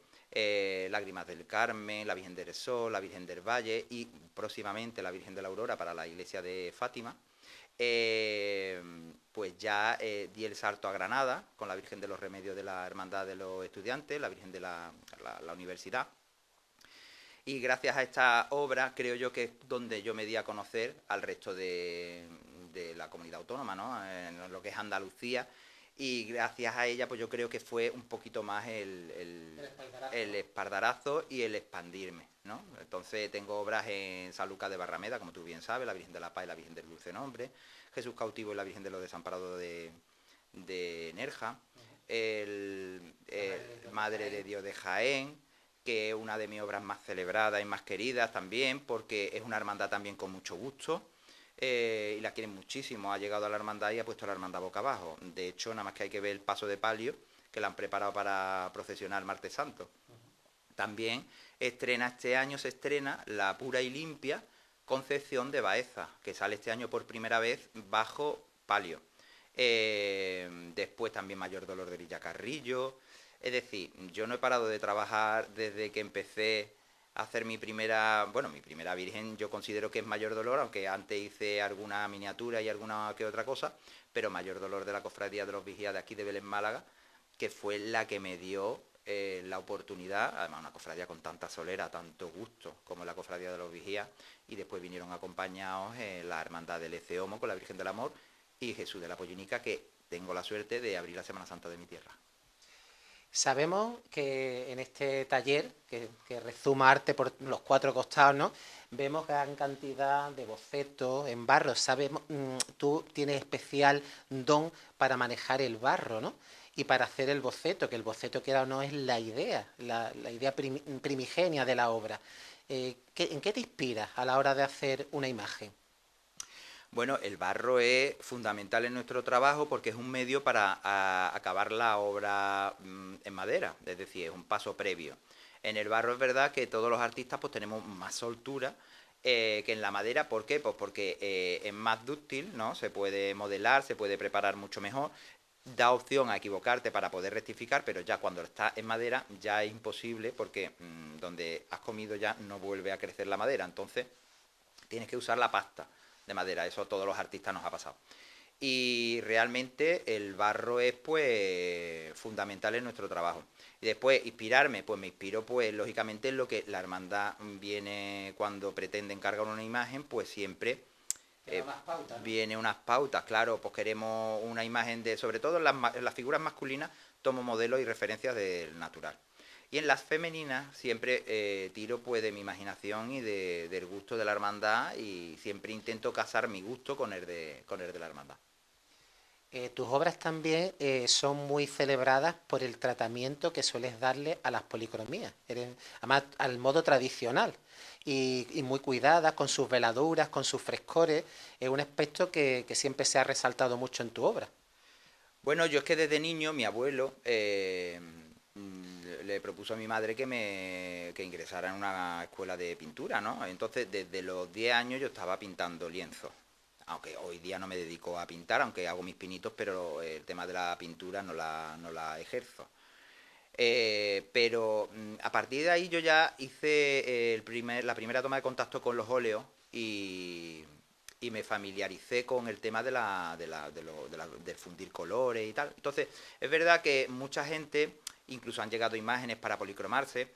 Lágrimas del Carmen, la Virgen del Sol, la Virgen del Valle y próximamente la Virgen de la Aurora para la iglesia de Fátima. Pues ya di el salto a Granada con la Virgen de los Remedios de la Hermandad de los Estudiantes, la Virgen de la Universidad. Y gracias a esta obra creo yo que es donde yo me di a conocer al resto de la comunidad autónoma, ¿no?, en lo que es Andalucía. Y gracias a ella pues yo creo que fue un poquito más el espaldarazo y el expandirme, ¿no? Entonces tengo obras en San Lucas de Barrameda, como tú bien sabes, la Virgen de la Paz y la Virgen del Dulce Nombre, Jesús Cautivo y la Virgen de los Desamparados de Nerja, Madre de Dios de Jaén, que es una de mis obras más celebradas y más queridas también, porque es una hermandad también con mucho gusto. Y la quieren muchísimo, ha llegado a la hermandad y ha puesto la hermandad boca abajo. De hecho, nada más que hay que ver el paso de palio que la han preparado para procesionar el Martes Santo. También este año se estrena la pura y limpia Concepción de Baeza, que sale este año por primera vez bajo palio. Después también Mayor Dolor de Villacarrillo. Es decir, yo no he parado de trabajar desde que empecé a hacer mi primera virgen. Yo considero que es Mayor Dolor, aunque antes hice alguna miniatura y alguna que otra cosa, pero Mayor Dolor de la Cofradía de los Vigías de aquí de Belén, Málaga, que fue la que me dio la oportunidad, además una cofradía con tanta solera, tanto gusto como la Cofradía de los Vigías, y después vinieron acompañados la Hermandad del Eceomo con la Virgen del Amor y Jesús de la Pollinica, que tengo la suerte de abrir la Semana Santa de mi tierra. Sabemos que en este taller, que rezuma arte por los cuatro costados, ¿no?, vemos gran cantidad de bocetos en barro. Sabemos, tú tienes especial don para manejar el barro, ¿no?, y para hacer el boceto, que el boceto que no es la idea, la idea primigenia de la obra. ¿En qué te inspiras a la hora de hacer una imagen? Bueno, el barro es fundamental en nuestro trabajo porque es un medio para acabar la obra en madera, es decir, es un paso previo. En el barro es verdad que todos los artistas pues tenemos más soltura que en la madera. ¿Por qué? Pues porque es más dúctil, ¿no? Se puede modelar, se puede preparar mucho mejor, da opción a equivocarte para poder rectificar, pero ya cuando está en madera ya es imposible porque donde has comido ya no vuelve a crecer la madera, entonces tienes que usar la pasta de madera. Eso a todos los artistas nos ha pasado. Y realmente el barro es pues fundamental en nuestro trabajo. Y después inspirarme, pues me inspiro pues lógicamente en lo que la hermandad viene cuando pretende encargar una imagen, pues siempre viene unas pautas, claro, pues queremos una imagen de, sobre todo en las figuras masculinas, tomo modelos y referencias del natural. Y en las femeninas siempre tiro pues de mi imaginación y del gusto de la hermandad, y siempre intento casar mi gusto con el de la hermandad. Tus obras también son muy celebradas por el tratamiento que sueles darle a las policromías, además al modo tradicional y muy cuidadas, con sus veladuras, con sus frescores. Es un aspecto que siempre se ha resaltado mucho en tu obra. Bueno, yo es que desde niño mi abuelo le propuso a mi madre que ingresara en una escuela de pintura, ¿no? Entonces, desde los 10 años yo estaba pintando lienzos. Aunque hoy día no me dedico a pintar, aunque hago mis pinitos, pero el tema de la pintura no la ejerzo. Pero a partir de ahí yo ya hice la primera toma de contacto con los óleos y me familiaricé con el tema de fundir colores y tal. Entonces, es verdad que mucha gente, incluso han llegado imágenes para policromarse,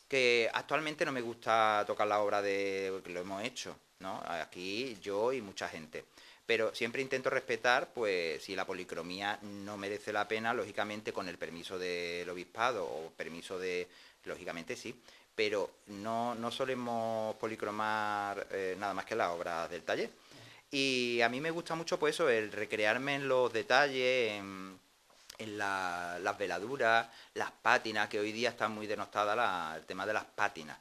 que actualmente no me gusta tocar la obra de que lo hemos hecho, ¿no? Aquí yo y mucha gente. Pero siempre intento respetar, pues, si la policromía no merece la pena, lógicamente con el permiso del obispado o permiso lógicamente sí, pero no solemos policromar nada más que las obras del taller. Y a mí me gusta mucho, pues eso, el recrearme en los detalles, en las veladuras, las pátinas, que hoy día está muy denostada el tema de las pátinas.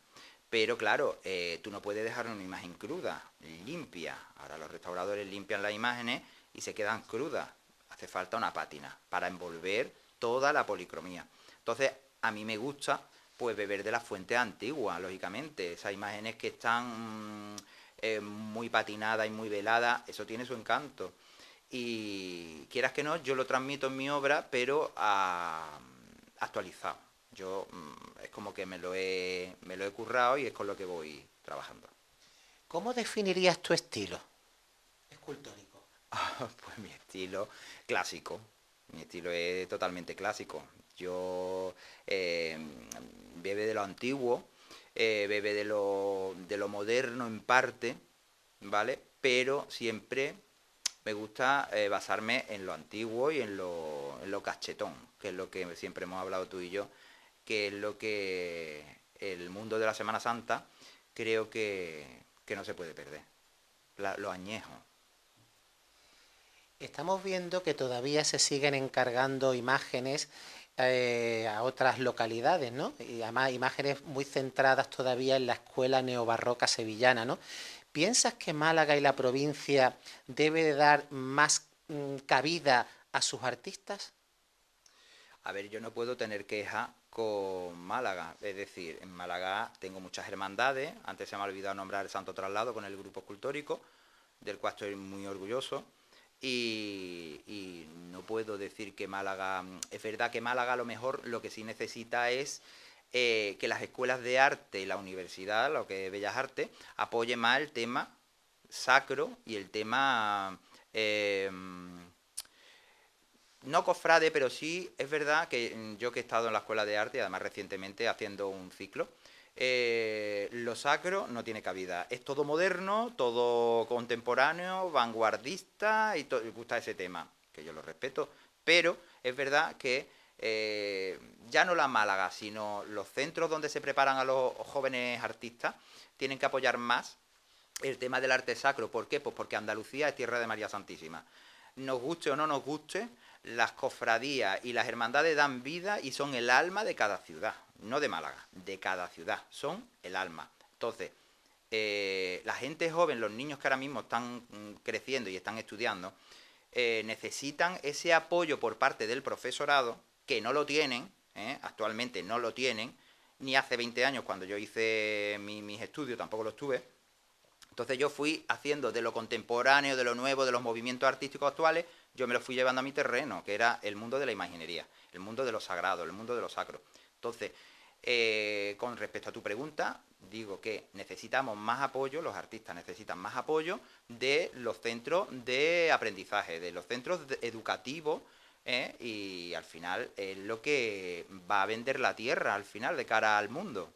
Pero claro, tú no puedes dejar una imagen cruda, limpia. Ahora los restauradores limpian las imágenes y se quedan crudas. Hace falta una pátina para envolver toda la policromía. Entonces, a mí me gusta pues beber de las fuentes antiguas, lógicamente. Esas imágenes que están muy patinadas y muy veladas, eso tiene su encanto. Y quieras que no, yo lo transmito en mi obra, pero actualizado. Yo es como que me lo he currado y es con lo que voy trabajando. ¿Cómo definirías tu estilo escultórico? Pues mi estilo clásico. Mi estilo es totalmente clásico. Yo bebe de lo antiguo, bebe de lo moderno en parte, ¿vale? Pero siempre me gusta basarme en lo antiguo y en lo cachetón, que es lo que siempre hemos hablado tú y yo, que es lo que el mundo de la Semana Santa creo que no se puede perder, lo añejo. Estamos viendo que todavía se siguen encargando imágenes a otras localidades, ¿no? Y además imágenes muy centradas todavía en la escuela neobarroca sevillana, ¿no? ¿Piensas que Málaga y la provincia debe de dar más cabida a sus artistas? A ver, yo no puedo tener queja con Málaga, es decir, en Málaga tengo muchas hermandades, antes se me ha olvidado nombrar el Santo Traslado con el grupo escultórico, del cual estoy muy orgulloso, y no puedo decir que Málaga, es verdad que Málaga a lo mejor lo que sí necesita es que las escuelas de arte y la universidad, lo que es Bellas Artes, apoye más el tema sacro y el tema... no cofrade, pero sí es verdad que yo que he estado en la escuela de arte, además recientemente haciendo un ciclo, lo sacro no tiene cabida. Es todo moderno, todo contemporáneo, vanguardista y me gusta ese tema, que yo lo respeto, pero es verdad que ya no la Málaga, sino los centros donde se preparan a los jóvenes artistas tienen que apoyar más el tema del arte sacro. ¿Por qué? Pues porque Andalucía es tierra de María Santísima. Nos guste o no nos guste, las cofradías y las hermandades dan vida y son el alma de cada ciudad, no de Málaga, de cada ciudad, son el alma. Entonces, la gente joven, los niños que ahora mismo están creciendo y están estudiando, necesitan ese apoyo por parte del profesorado, que no lo tienen, actualmente no lo tienen, ni hace 20 años cuando yo hice mis estudios tampoco los tuve. Entonces yo fui haciendo de lo contemporáneo, de lo nuevo, de los movimientos artísticos actuales, yo me lo fui llevando a mi terreno, que era el mundo de la imaginería, el mundo de lo sagrado, el mundo de lo sacro. Entonces, con respecto a tu pregunta, digo que necesitamos más apoyo, los artistas necesitan más apoyo de los centros de aprendizaje, de los centros educativos, y al final es lo que va a vender la tierra, al final, de cara al mundo.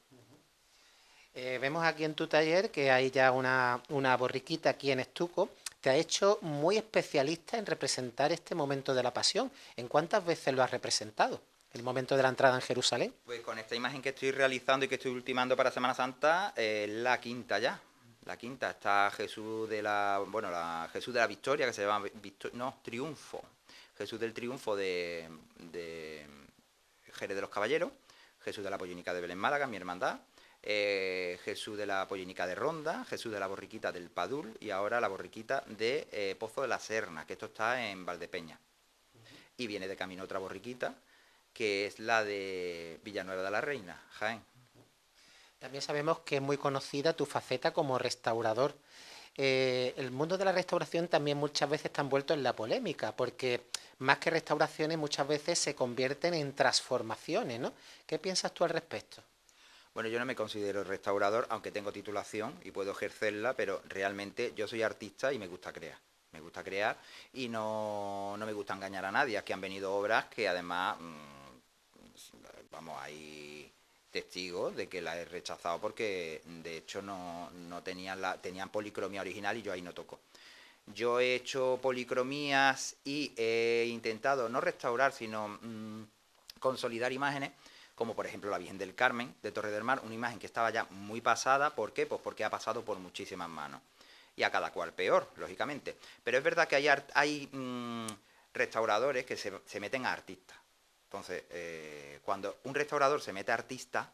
Vemos aquí en tu taller que hay ya una borriquita aquí en estuco. Te ha hecho muy especialista en representar este momento de la Pasión. ¿En cuántas veces lo has representado? El momento de la entrada en Jerusalén. Pues con esta imagen que estoy realizando y que estoy ultimando para Semana Santa, la quinta ya. La quinta está Jesús de la Victoria, que se llama Triunfo. Jesús del Triunfo de Jerez de los Caballeros, Jesús de la Pollénica de Belén Málaga, mi hermandad, Jesús de la Pollénica de Ronda, Jesús de la Borriquita del Padul y ahora la Borriquita de Pozo de la Serna, que esto está en Valdepeña. Y viene de camino otra borriquita, que es la de Villanueva de la Reina, Jaén. También sabemos que es muy conocida tu faceta como restaurador. El mundo de la restauración también muchas veces está envuelto en la polémica, porque más que restauraciones muchas veces se convierten en transformaciones, ¿no? ¿Qué piensas tú al respecto? Bueno, yo no me considero restaurador, aunque tengo titulación y puedo ejercerla, pero realmente yo soy artista y me gusta crear. Me gusta crear y no me gusta engañar a nadie. Aquí han venido obras que además, vamos, hay testigos de que las he rechazado porque de hecho no tenían policromía original y yo ahí no toco. Yo he hecho policromías y he intentado no restaurar, sino consolidar imágenes, como por ejemplo la Virgen del Carmen de Torre del Mar, una imagen que estaba ya muy pasada. ¿Por qué? Pues porque ha pasado por muchísimas manos. Y a cada cual peor, lógicamente. Pero es verdad que hay restauradores que se meten a artistas. Entonces, cuando un restaurador se mete a artista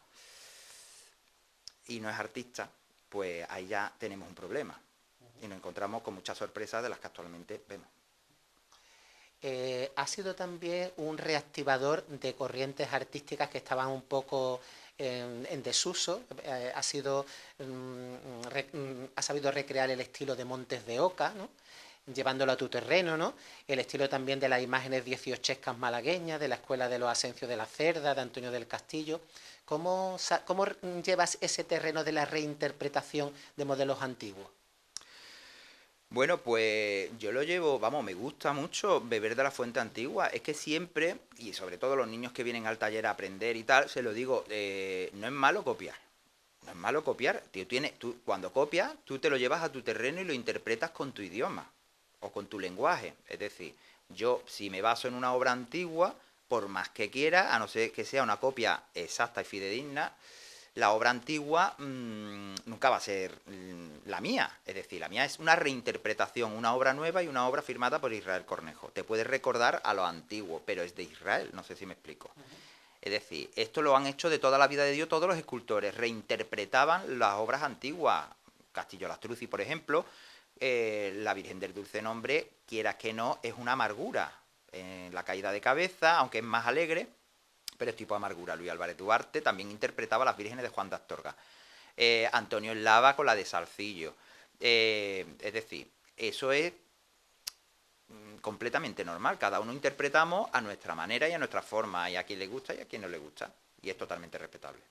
y no es artista, pues ahí ya tenemos un problema. Y nos encontramos con muchas sorpresas de las que actualmente vemos. Ha sido también un reactivador de corrientes artísticas que estaban un poco en desuso. Ha sabido recrear el estilo de Montes de Oca, ¿no? Llevándolo a tu terreno, ¿no? El estilo también de las imágenes dieciochescas malagueñas, de la Escuela de los Asencios de la Cerda, de Antonio del Castillo. ¿Cómo llevas ese terreno de la reinterpretación de modelos antiguos? Bueno, pues yo lo llevo, vamos, me gusta mucho beber de la fuente antigua. Es que siempre, y sobre todo los niños que vienen al taller a aprender y tal, se lo digo, no es malo copiar. No es malo copiar. Tú, cuando copias, tú te lo llevas a tu terreno y lo interpretas con tu idioma o con tu lenguaje. Es decir, yo si me baso en una obra antigua, por más que quiera, a no ser que sea una copia exacta y fidedigna, la obra antigua nunca va a ser la mía. Es decir, la mía es una reinterpretación, una obra nueva y una obra firmada por Israel Cornejo. Te puede recordar a lo antiguo, pero es de Israel, no sé si me explico. Es decir, esto lo han hecho de toda la vida de Dios todos los escultores, reinterpretaban las obras antiguas. Castillo Lastruzzi, por ejemplo, la Virgen del Dulce Nombre, quieras que no, es una amargura. La caída de cabeza, aunque es más alegre, pero es tipo amargura. Luis Álvarez Duarte también interpretaba las vírgenes de Juan de Astorga. Antonio Eslava con la de Salcillo. Es decir, eso es completamente normal. Cada uno interpretamos a nuestra manera y a nuestra forma, y a quien le gusta y a quien no le gusta. Y es totalmente respetable.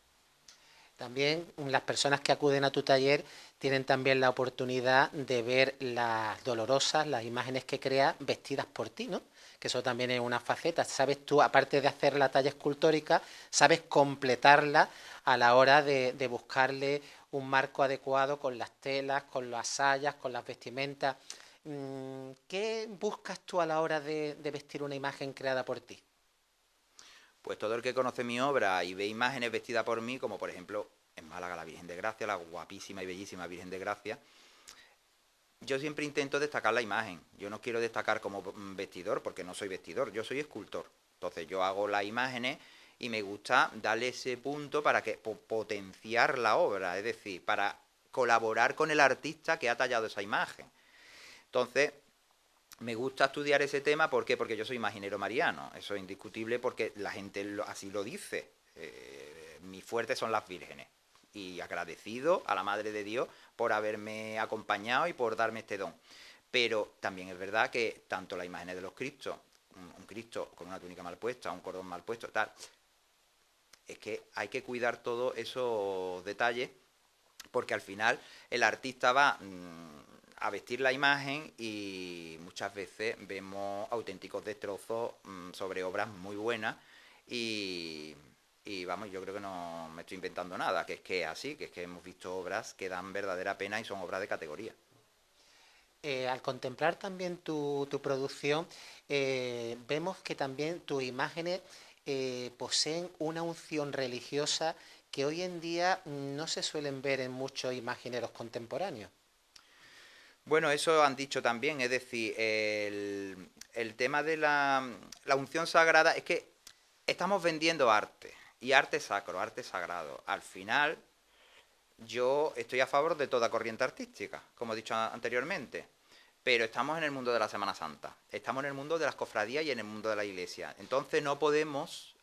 También las personas que acuden a tu taller tienen también la oportunidad de ver las dolorosas, las imágenes que creas vestidas por ti, ¿no? Que eso también es una faceta. Sabes tú, aparte de hacer la talla escultórica, sabes completarla a la hora de buscarle un marco adecuado con las telas, con las sayas, con las vestimentas. ¿Qué buscas tú a la hora de vestir una imagen creada por ti? Pues todo el que conoce mi obra y ve imágenes vestidas por mí, como por ejemplo en Málaga la Virgen de Gracia, la guapísima y bellísima Virgen de Gracia, yo siempre intento destacar la imagen. Yo no quiero destacar como vestidor, porque no soy vestidor, yo soy escultor. Entonces yo hago las imágenes y me gusta darle ese punto para que potenciar la obra, es decir, para colaborar con el artista que ha tallado esa imagen. Entonces, me gusta estudiar ese tema, ¿por qué? Porque yo soy imaginero mariano, eso es indiscutible porque la gente así lo dice. Mi fuerte son las vírgenes y agradecido a la Madre de Dios por haberme acompañado y por darme este don. Pero también es verdad que tanto las imágenes de los Cristos, un Cristo con una túnica mal puesta, un cordón mal puesto, tal, es que hay que cuidar todos esos detalles porque al final el artista va a vestir la imagen y muchas veces vemos auténticos destrozos sobre obras muy buenas y vamos, yo creo que no me estoy inventando nada, que es que es así, que es que hemos visto obras que dan verdadera pena y son obras de categoría. Al contemplar también tu producción, vemos que también tus imágenes poseen una unción religiosa que hoy en día no se suelen ver en muchos imagineros contemporáneos. Bueno, eso han dicho también, es decir, el tema de la unción sagrada es que estamos vendiendo arte, y arte sacro, arte sagrado. Al final, yo estoy a favor de toda corriente artística, como he dicho anteriormente, pero estamos en el mundo de la Semana Santa, estamos en el mundo de las cofradías y en el mundo de la iglesia. Entonces no podemos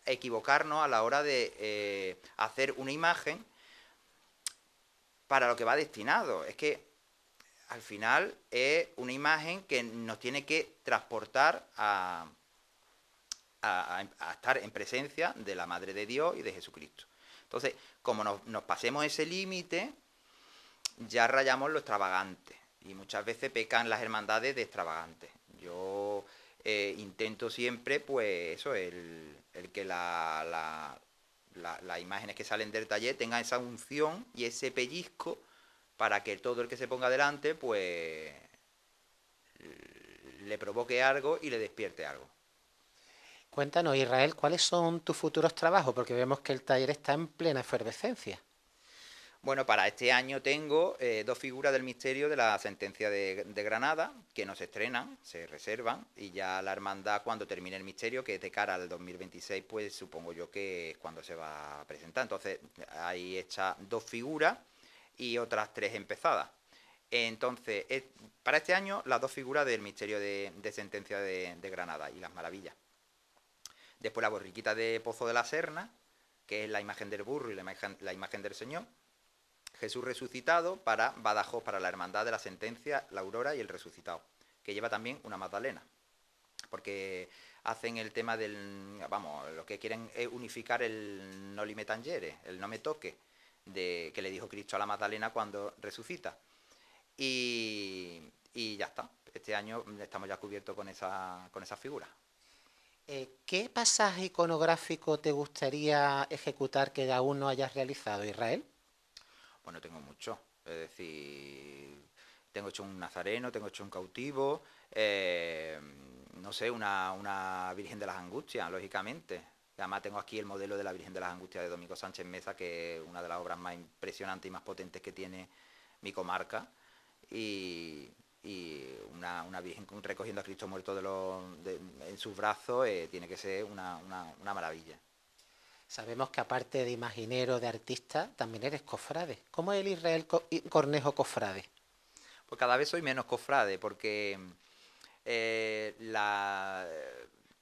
equivocarnos a la hora de hacer una imagen para lo que va destinado. Es que al final es una imagen que nos tiene que transportar a estar en presencia de la Madre de Dios y de Jesucristo. Entonces, como nos pasemos ese límite, ya rayamos lo extravagante, y muchas veces pecan las hermandades de extravagantes. Yo intento siempre, pues eso, el que las imágenes que salen del taller tengan esa unción y ese pellizco para que todo el que se ponga delante, pues le provoque algo y le despierte algo. Cuéntanos, Israel, ¿cuáles son tus futuros trabajos? Porque vemos que el taller está en plena efervescencia. Bueno, para este año tengo 2 figuras del misterio de la sentencia de Granada, que no se estrenan, se reservan, y ya la hermandad, cuando termine el misterio, que es de cara al 2026, pues supongo yo que es cuando se va a presentar. Entonces, ahí hechas 2 figuras y otras 3 empezadas. Entonces, para este año, las 2 figuras del misterio de sentencia de Granada y las maravillas. Después la borriquita de Pozo de la Serna, que es la imagen del burro y la imagen del Señor. Jesús resucitado para Badajoz, para la hermandad de la sentencia, la aurora y el resucitado, que lleva también una magdalena, porque hacen el tema del, vamos, lo que quieren es unificar el no me tangere, el no me toque, que le dijo Cristo a la Magdalena cuando resucita. Y ya está, este año estamos ya cubiertos con esa figura. ¿Qué pasaje iconográfico te gustaría ejecutar que aún no hayas realizado, Israel? Bueno, tengo mucho, es decir, tengo hecho un nazareno, tengo hecho un cautivo, no sé, una Virgen de las Angustias, lógicamente. Además tengo aquí el modelo de la Virgen de las Angustias de Domingo Sánchez Meza, que es una de las obras más impresionantes y más potentes que tiene mi comarca, y una Virgen recogiendo a Cristo muerto en sus brazos, tiene que ser una maravilla. Sabemos que aparte de imaginero, de artista, también eres cofrade. ¿Cómo es el Israel Cornejo cofrade? Pues cada vez soy menos cofrade, porque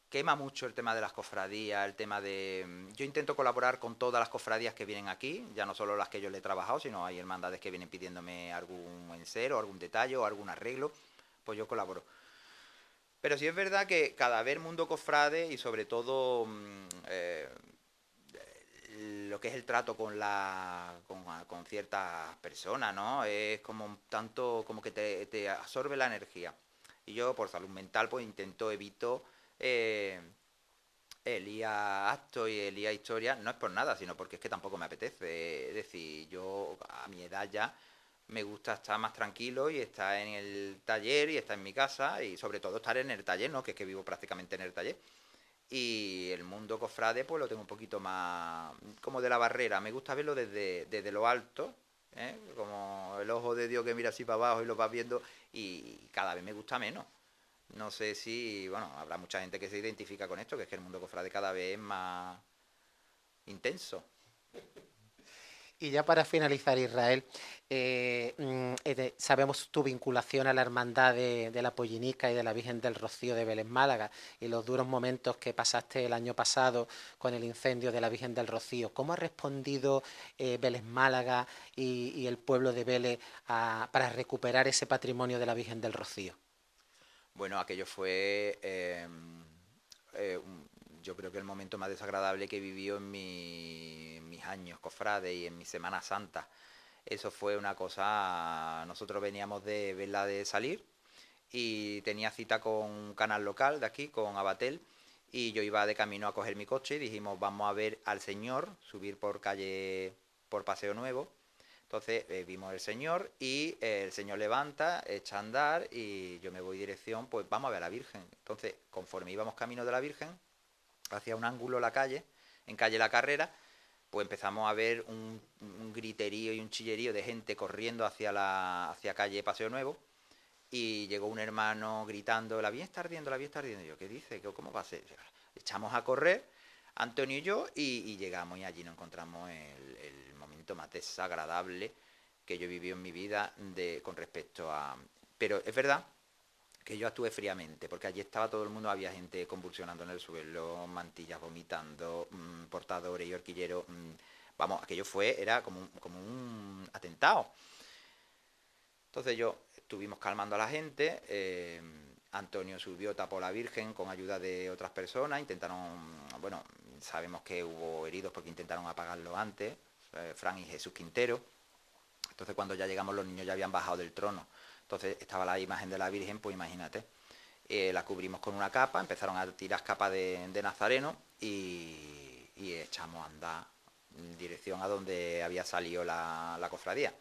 quema mucho el tema de las cofradías, el tema de... Yo intento colaborar con todas las cofradías que vienen aquí, ya no solo las que yo le he trabajado, sino hay hermandades que vienen pidiéndome algún encero, algún detalle o algún arreglo, pues yo colaboro. Pero sí es verdad que cada vez el mundo cofrade y sobre todo lo que es el trato con ciertas personas, ¿no? Es como un tanto como que te absorbe la energía. Y yo, por salud mental, pues evito el ir a actos y el ir a historias, no es por nada, sino porque es que tampoco me apetece. Es decir, yo a mi edad ya me gusta estar más tranquilo y estar en el taller y estar en mi casa y sobre todo estar en el taller, ¿no? Que es que vivo prácticamente en el taller. Y el mundo cofrade pues lo tengo un poquito más como de la barrera, me gusta verlo desde lo alto, ¿eh? Como el ojo de Dios que mira así para abajo y lo vas viendo, y cada vez me gusta menos. No sé si, bueno, habrá mucha gente que se identifica con esto, que es que el mundo cofrade cada vez es más intenso. Y ya para finalizar, Israel, sabemos tu vinculación a la hermandad de la Pollinica y de la Virgen del Rocío de Vélez Málaga y los duros momentos que pasaste el año pasado con el incendio de la Virgen del Rocío. ¿Cómo ha respondido Vélez Málaga y el pueblo de Vélez para recuperar ese patrimonio de la Virgen del Rocío? Bueno, aquello fue... yo creo que el momento más desagradable que he vivido en mis años cofrades y en mi Semana Santa. Eso fue una cosa... Nosotros veníamos de verla de salir y tenía cita con un canal local de aquí, con Abatel, y yo iba de camino a coger mi coche y dijimos, vamos a ver al Señor subir por Paseo Nuevo. Entonces vimos el Señor y el Señor levanta, echa a andar y yo me voy dirección, pues vamos a ver a la Virgen. Entonces, conforme íbamos camino de la Virgen, hacia un ángulo la calle, en calle La Carrera, pues empezamos a ver un griterío y un chillerío de gente corriendo hacia calle Paseo Nuevo, y llegó un hermano gritando, la Virgen está ardiendo, la Virgen está ardiendo. Y yo, ¿qué dice? ¿Cómo va a ser? Echamos a correr, Antonio y yo, y llegamos, y allí nos encontramos el momento más desagradable que yo he vivido en mi vida con respecto a... Pero es verdad que yo actué fríamente, porque allí estaba todo el mundo, había gente convulsionando en el suelo, mantillas vomitando, portadores y horquilleros. Vamos, aquello era como un atentado. Entonces estuvimos calmando a la gente, Antonio subió, tapó a la Virgen con ayuda de otras personas, bueno, sabemos que hubo heridos porque intentaron apagarlo antes, Fran y Jesús Quintero. Entonces cuando ya llegamos los niños ya habían bajado del trono, entonces estaba la imagen de la Virgen, pues imagínate, la cubrimos con una capa, empezaron a tirar capas de nazareno y echamos a andar en dirección a donde había salido la cofradía.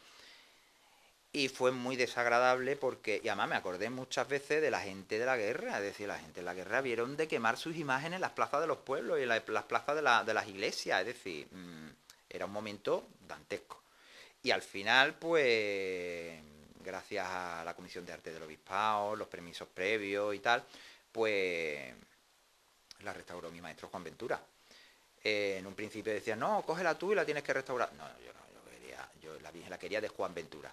Y fue muy desagradable porque, y además me acordé muchas veces de la gente de la guerra, es decir, la gente de la guerra vieron de quemar sus imágenes en las plazas de los pueblos y en las plazas de las iglesias, es decir, era un momento dantesco. Y al final, pues, gracias a la Comisión de Arte del Obispado, los permisos previos y tal, pues la restauró mi maestro Juan Ventura. En un principio decía, no, cógela tú y la tienes que restaurar. No, yo la Virgen la quería de Juan Ventura.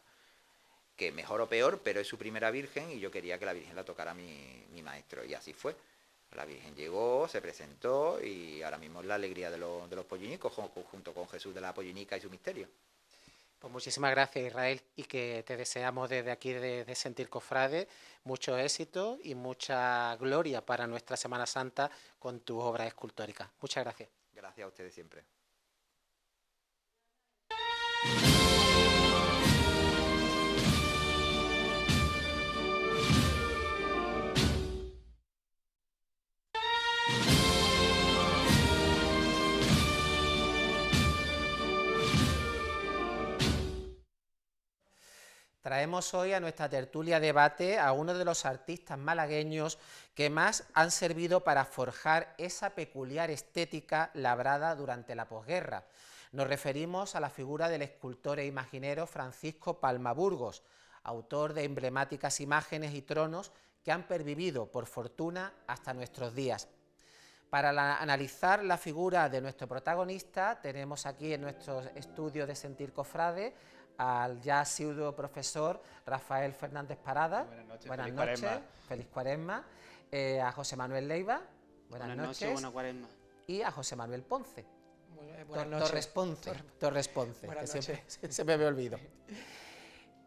Que mejor o peor, pero es su primera Virgen y yo quería que la Virgen la tocara mi maestro. Y así fue. La Virgen llegó, se presentó y ahora mismo es la alegría de los pollinicos, junto con Jesús de la Pollinica y su misterio. Pues muchísimas gracias, Israel, y que te deseamos desde aquí de Sentir Cofrade mucho éxito y mucha gloria para nuestra Semana Santa con tus obras escultóricas. Muchas gracias. Gracias a ustedes siempre. Traemos hoy a nuestra tertulia debate a uno de los artistas malagueños que más han servido para forjar esa peculiar estética labrada durante la posguerra. Nos referimos a la figura del escultor e imaginero Francisco Palma Burgos, autor de emblemáticas imágenes y tronos que han pervivido, por fortuna, hasta nuestros días. Para analizar la figura de nuestro protagonista, tenemos aquí en nuestro estudio de Sentir Cofrade al ya asiduo profesor Rafael Fernández Parada. Buenas noches, feliz Cuaresma. A José Manuel Leiva. Buenas noches. Buena Cuaresma. Y a José Manuel Ponce. Buenas noches. Torres Ponce, que siempre me olvido.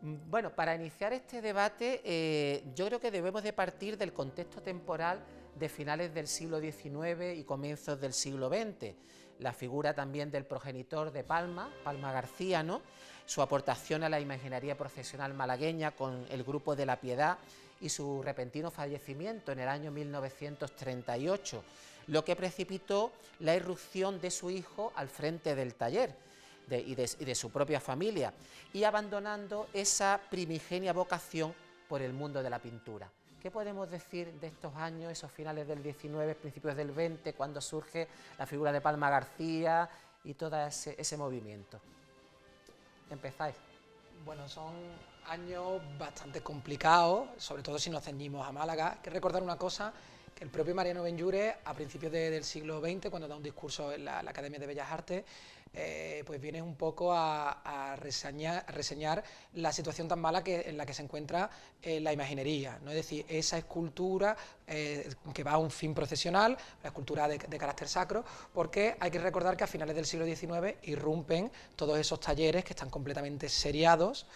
Bueno, para iniciar este debate, yo creo que debemos de partir del contexto temporal de finales del siglo XIX y comienzos del siglo XX. La figura también del progenitor de Palma García, ¿no? Su aportación a la imaginería procesional malagueña con el Grupo de la Piedad y su repentino fallecimiento en el año 1938, lo que precipitó la irrupción de su hijo al frente del taller y de su propia familia, y abandonando esa primigenia vocación por el mundo de la pintura. ¿Qué podemos decir de estos años, esos finales del 19, principios del 20, cuando surge la figura de Palma García y todo ese movimiento? Empezáis. Bueno, son años bastante complicados, sobre todo si nos ceñimos a Málaga. Hay que recordar una cosa, que el propio Mariano Benlluरे, a principios del siglo XX, cuando da un discurso en la Academia de Bellas Artes, pues viene un poco a reseñar la situación tan mala en la que se encuentra la imaginería, ¿no? Es decir, esa escultura que va a un fin procesional, la escultura de carácter sacro, porque hay que recordar que a finales del siglo XIX irrumpen todos esos talleres que están completamente seriados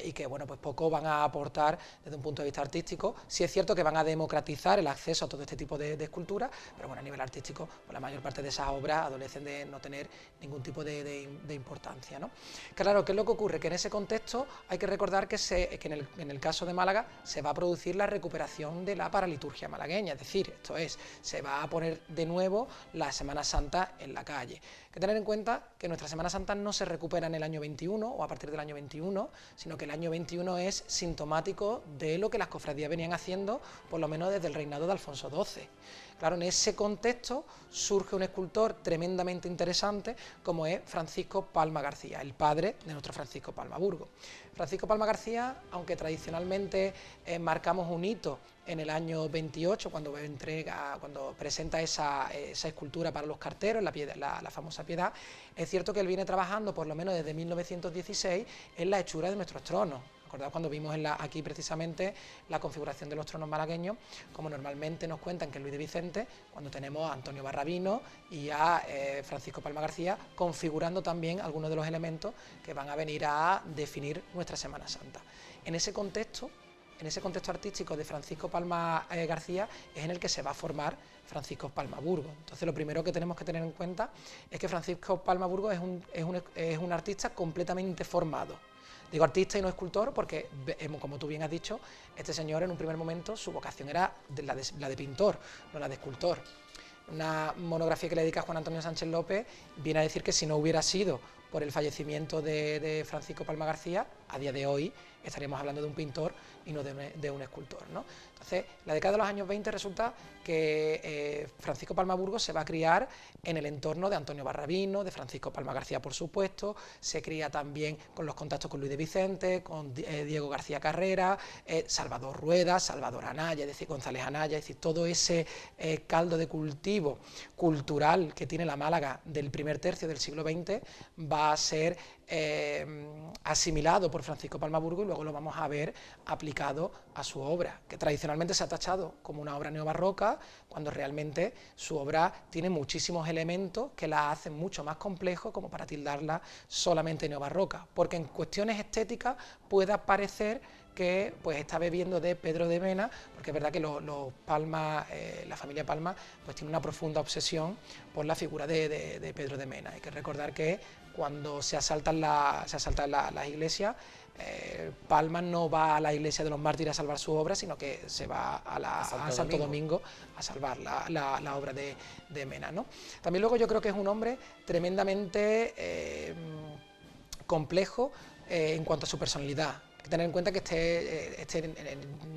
y que, bueno, pues poco van a aportar desde un punto de vista artístico. Sí es cierto que van a democratizar el acceso a todo este tipo de esculturas, pero bueno, a nivel artístico, pues la mayor parte de esas obras adolecen de no tener ningún tipo de importancia, ¿no? Claro, ¿qué es lo que ocurre? Que en ese contexto hay que recordar que en el caso de Málaga se va a producir la recuperación de la paraliturgia malagueña, es decir, esto es, se va a poner de nuevo la Semana Santa en la calle. Hay que tener en cuenta que nuestra Semana Santa no se recupera en el año 21 o a partir del año 21, sino que el año 21 es sintomático de lo que las cofradías venían haciendo, por lo menos desde el reinado de Alfonso XII. Claro, en ese contexto surge un escultor tremendamente interesante como es Francisco Palma García, el padre de nuestro Francisco Palma Burgos. Francisco Palma García, aunque tradicionalmente marcamos un hito en el año 28, cuando presenta esa escultura para los carteros, la famosa Piedad, es cierto que él viene trabajando por lo menos desde 1916 en la hechura de nuestros tronos. ¿Recordad cuando vimos aquí precisamente la configuración de los tronos malagueños? Como normalmente nos cuentan que en Luis de Vicente, cuando tenemos a Antonio Barrabino y a Francisco Palma García, configurando también algunos de los elementos que van a venir a definir nuestra Semana Santa. En ese contexto artístico de Francisco Palma García es en el que se va a formar Francisco Palma Burgos. Entonces lo primero que tenemos que tener en cuenta es que Francisco Palma Burgos es un artista completamente formado. Digo artista y no escultor porque, como tú bien has dicho, este señor en un primer momento su vocación era la de pintor, no la de escultor. Una monografía que le dedica a Juan Antonio Sánchez López viene a decir que si no hubiera sido por el fallecimiento de Francisco Palma García, a día de hoy estaríamos hablando de un pintor y no de un escultor, ¿no? Entonces, la década de los años 20 resulta que Francisco Palma Burgos se va a criar en el entorno de Antonio Barrabino, de Francisco Palma García, por supuesto, se cría también con los contactos con Luis de Vicente, con Diego García Carrera, Salvador Rueda, Salvador Anaya, es decir, González Anaya, es decir, todo ese caldo de cultivo cultural que tiene la Málaga del primer tercio del siglo XX va a ser asimilado por Francisco Palma Burgos y luego lo vamos a ver aplicado a su obra, que tradicionalmente se ha tachado como una obra neobarroca, cuando realmente su obra tiene muchísimos elementos que la hacen mucho más complejo como para tildarla solamente neobarroca, porque en cuestiones estéticas puede parecer que pues está bebiendo de Pedro de Mena, porque es verdad que los Palma, la familia Palma, pues tiene una profunda obsesión por la figura de Pedro de Mena. Hay que recordar que cuando se asaltan las iglesias, Palma no va a la iglesia de los mártires a salvar su obra, sino que se va a Santo Domingo a salvar la obra de Mena, ¿no? También luego yo creo que es un hombre tremendamente complejo en cuanto a su personalidad. Hay que tener en cuenta que este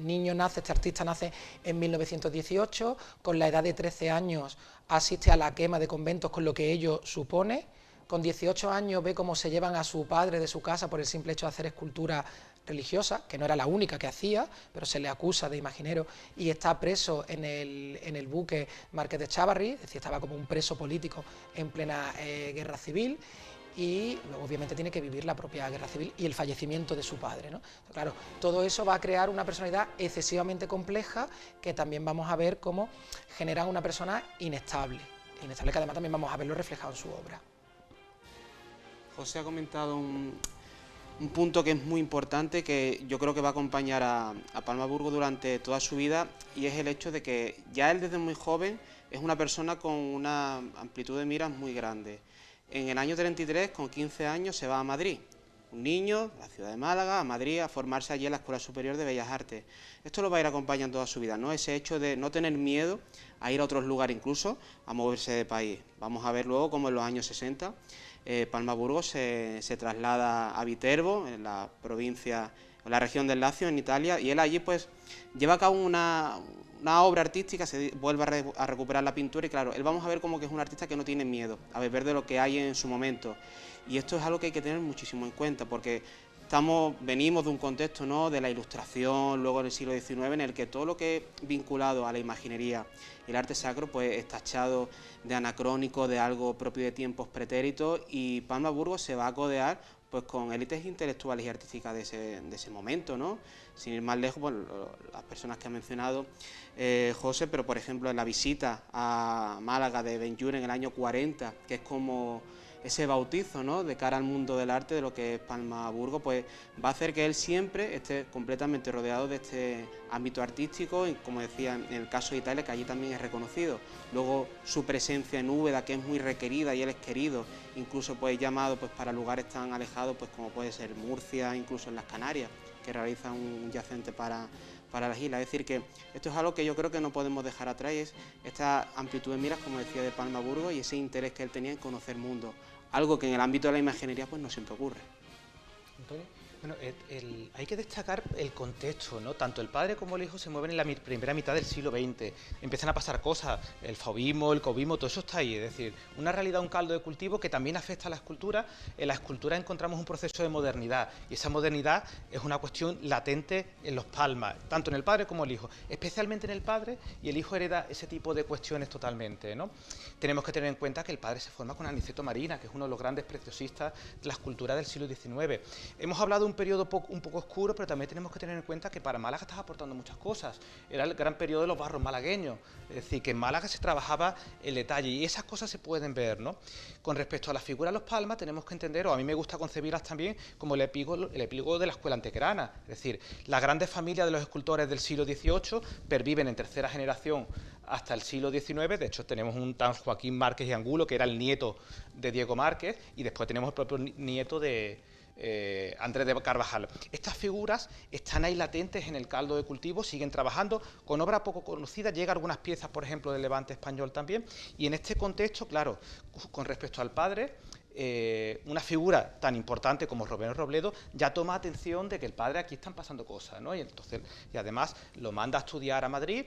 niño nace, este artista nace en 1918, con la edad de 13 años asiste a la quema de conventos, con lo que ello supone. Con 18 años ve cómo se llevan a su padre de su casa por el simple hecho de hacer escultura religiosa, que no era la única que hacía, pero se le acusa de imaginero y está preso en el buque Marqués de Chávarri, es decir, estaba como un preso político en plena guerra civil. Y luego obviamente tiene que vivir la propia guerra civil y el fallecimiento de su padre, ¿no? Claro, todo eso va a crear una personalidad excesivamente compleja que también vamos a ver cómo genera una persona inestable que además también vamos a verlo reflejado en su obra. José ha comentado un punto que es muy importante, que yo creo que va a acompañar a Palma Burgos durante toda su vida, y es el hecho de que ya él desde muy joven es una persona con una amplitud de miras muy grande. En el año 33, con 15 años, se va a Madrid. Un niño, la ciudad de Málaga, a Madrid, a formarse allí en la Escuela Superior de Bellas Artes. Esto lo va a ir acompañando toda su vida, ¿no? Ese hecho de no tener miedo a ir a otros lugares, incluso a moverse de país. Vamos a ver luego cómo en los años 60 Palma Burgos se traslada a Viterbo, en la provincia, en la región del Lacio, en Italia, y él allí pues lleva a cabo una obra artística, se vuelve a recuperar la pintura, y claro, él vamos a ver como que es un artista que no tiene miedo a beber de lo que hay en su momento, y esto es algo que hay que tener muchísimo en cuenta, porque venimos de un contexto, ¿no?, de la Ilustración, luego en el siglo XIX, en el que todo lo que es vinculado a la imaginería y el arte sacro pues es tachado de anacrónico, de algo propio de tiempos pretéritos, y Palma Burgos se va a codear pues con élites intelectuales y artísticas de ese momento, ¿no? Sin ir más lejos, bueno, las personas que ha mencionado José, pero por ejemplo en la visita a Málaga de Benlliure en el año 40, que es como ese bautizo, ¿no?, de cara al mundo del arte, de lo que es Palma Burgos, pues va a hacer que él siempre esté completamente rodeado de este ámbito artístico, y como decía, en el caso de Italia, que allí también es reconocido. Luego su presencia en Úbeda, que es muy requerida y él es querido, incluso pues llamado pues para lugares tan alejados pues como puede ser Murcia, incluso en las Canarias, que realiza un yacente para las islas. Es decir, que esto es algo que yo creo que no podemos dejar atrás, es esta amplitud de miras, como decía, de Palma Burgos, y ese interés que él tenía en conocer mundo, algo que en el ámbito de la imaginería pues no siempre ocurre. ¿Antonio? Bueno, hay que destacar el contexto, ¿no? Tanto el padre como el hijo se mueven en la primera mitad del siglo XX. Empiezan a pasar cosas, el fauvismo, el cauvismo, todo eso está ahí. Es decir, una realidad, un caldo de cultivo que también afecta a la escultura. En la escultura encontramos un proceso de modernidad y esa modernidad es una cuestión latente en los Palmas, tanto en el padre como el hijo. Especialmente en el padre, y el hijo hereda ese tipo de cuestiones totalmente, ¿no? Tenemos que tener en cuenta que el padre se forma con Aniceto Marina, que es uno de los grandes preciosistas de la escultura del siglo XIX. Hemos hablado de un periodo un poco oscuro, pero también tenemos que tener en cuenta que para Málaga estaba aportando muchas cosas. Era el gran periodo de los barros malagueños, es decir, que en Málaga se trabajaba el detalle y esas cosas se pueden ver, ¿no? Con respecto a la figura de los Palmas, tenemos que entender, o a mí me gusta concebirlas también como el epílogo de la escuela antequerana, es decir, las grandes familias de los escultores del siglo XVIII perviven en tercera generación hasta el siglo XIX. De hecho tenemos un tan Joaquín Márquez y Angulo, que era el nieto de Diego Márquez, y después tenemos el propio nieto de Andrés de Carvajal. Estas figuras están ahí latentes en el caldo de cultivo, siguen trabajando con obra poco conocida, llega algunas piezas, por ejemplo, del Levante español también, y en este contexto, claro, con respecto al padre, una figura tan importante como Rubén Robledo ya toma atención de que el padre aquí están pasando cosas, ¿no? Y además lo manda a estudiar a Madrid,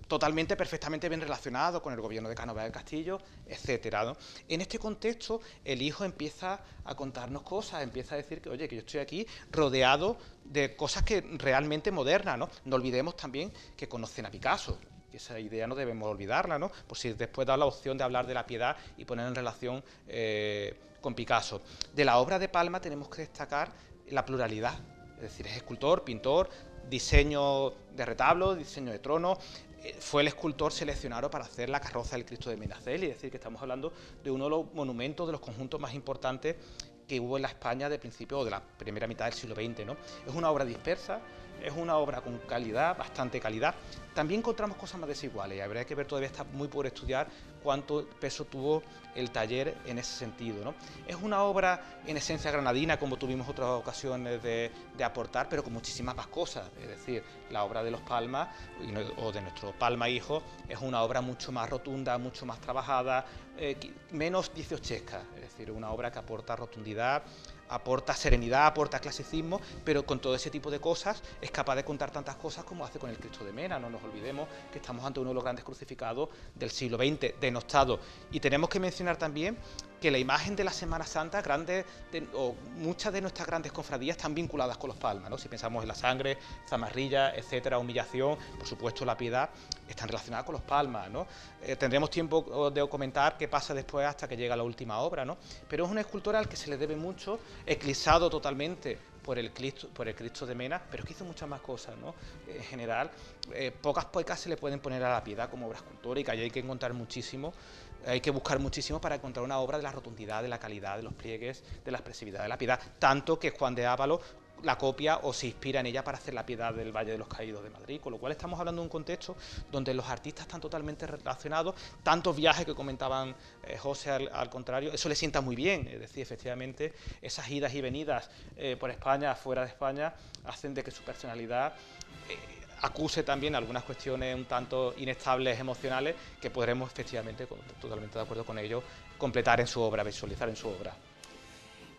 totalmente, perfectamente bien relacionado con el gobierno de Cánovas del Castillo, etcétera, ¿no? En este contexto, el hijo empieza a contarnos cosas, empieza a decir que, oye, que yo estoy aquí rodeado de cosas que realmente modernas, ¿no? No olvidemos también que conocen a Picasso. Y esa idea no debemos olvidarla, ¿no? Por si después da la opción de hablar de la piedad y poner en relación con Picasso. De la obra de Palma tenemos que destacar la pluralidad, es decir, es escultor, pintor, diseño de retablo, diseño de trono. Fue el escultor seleccionado para hacer la carroza del Cristo de Medinaceli, es decir, que estamos hablando de uno de los monumentos, de los conjuntos más importantes que hubo en la España de principio o de la primera mitad del siglo XX, ¿no? Es una obra dispersa, es una obra con calidad, bastante calidad. También encontramos cosas más desiguales y habría que ver, todavía está muy por estudiar cuánto peso tuvo el taller en ese sentido, ¿no? Es una obra en esencia granadina, como tuvimos otras ocasiones de aportar, pero con muchísimas más cosas. Es decir, la obra de los Palmas, o de nuestro Palma hijo, es una obra mucho más rotunda, mucho más trabajada, menos dieciochesca, es decir, una obra que aporta rotundidad, aporta serenidad, aporta clasicismo, pero con todo ese tipo de cosas es capaz de contar tantas cosas como hace con el Cristo de Mena. No nos olvidemos que estamos ante uno de los grandes crucificados del siglo XX, denostado. Y tenemos que mencionar también que la imagen de la Semana Santa, muchas de nuestras grandes cofradías están vinculadas con los Palmas, ¿no? Si pensamos en la sangre, zamarrilla, etcétera, humillación, por supuesto la piedad, están relacionadas con los Palmas, ¿no? Tendremos tiempo de comentar qué pasa después hasta que llega la última obra, ¿no? Pero es un escultor al que se le debe mucho, eclipsado totalmente por el Cristo de Mena, pero es que hizo muchas más cosas, ¿no? En general, pocas pecas se le pueden poner a la piedad como obra escultórica y hay que encontrar muchísimo. Hay que buscar muchísimo para encontrar una obra de la rotundidad, de la calidad, de los pliegues, de la expresividad de la piedad, tanto que Juan de Ávalo la copia o se inspira en ella para hacer la piedad del Valle de los Caídos de Madrid, con lo cual estamos hablando de un contexto donde los artistas están totalmente relacionados, tantos viajes que comentaban José al contrario, eso le sienta muy bien, es decir, efectivamente esas idas y venidas por España, fuera de España, hacen de que su personalidad acuse también algunas cuestiones un tanto inestables emocionales que podremos efectivamente, totalmente de acuerdo con ello, completar en su obra, visualizar en su obra.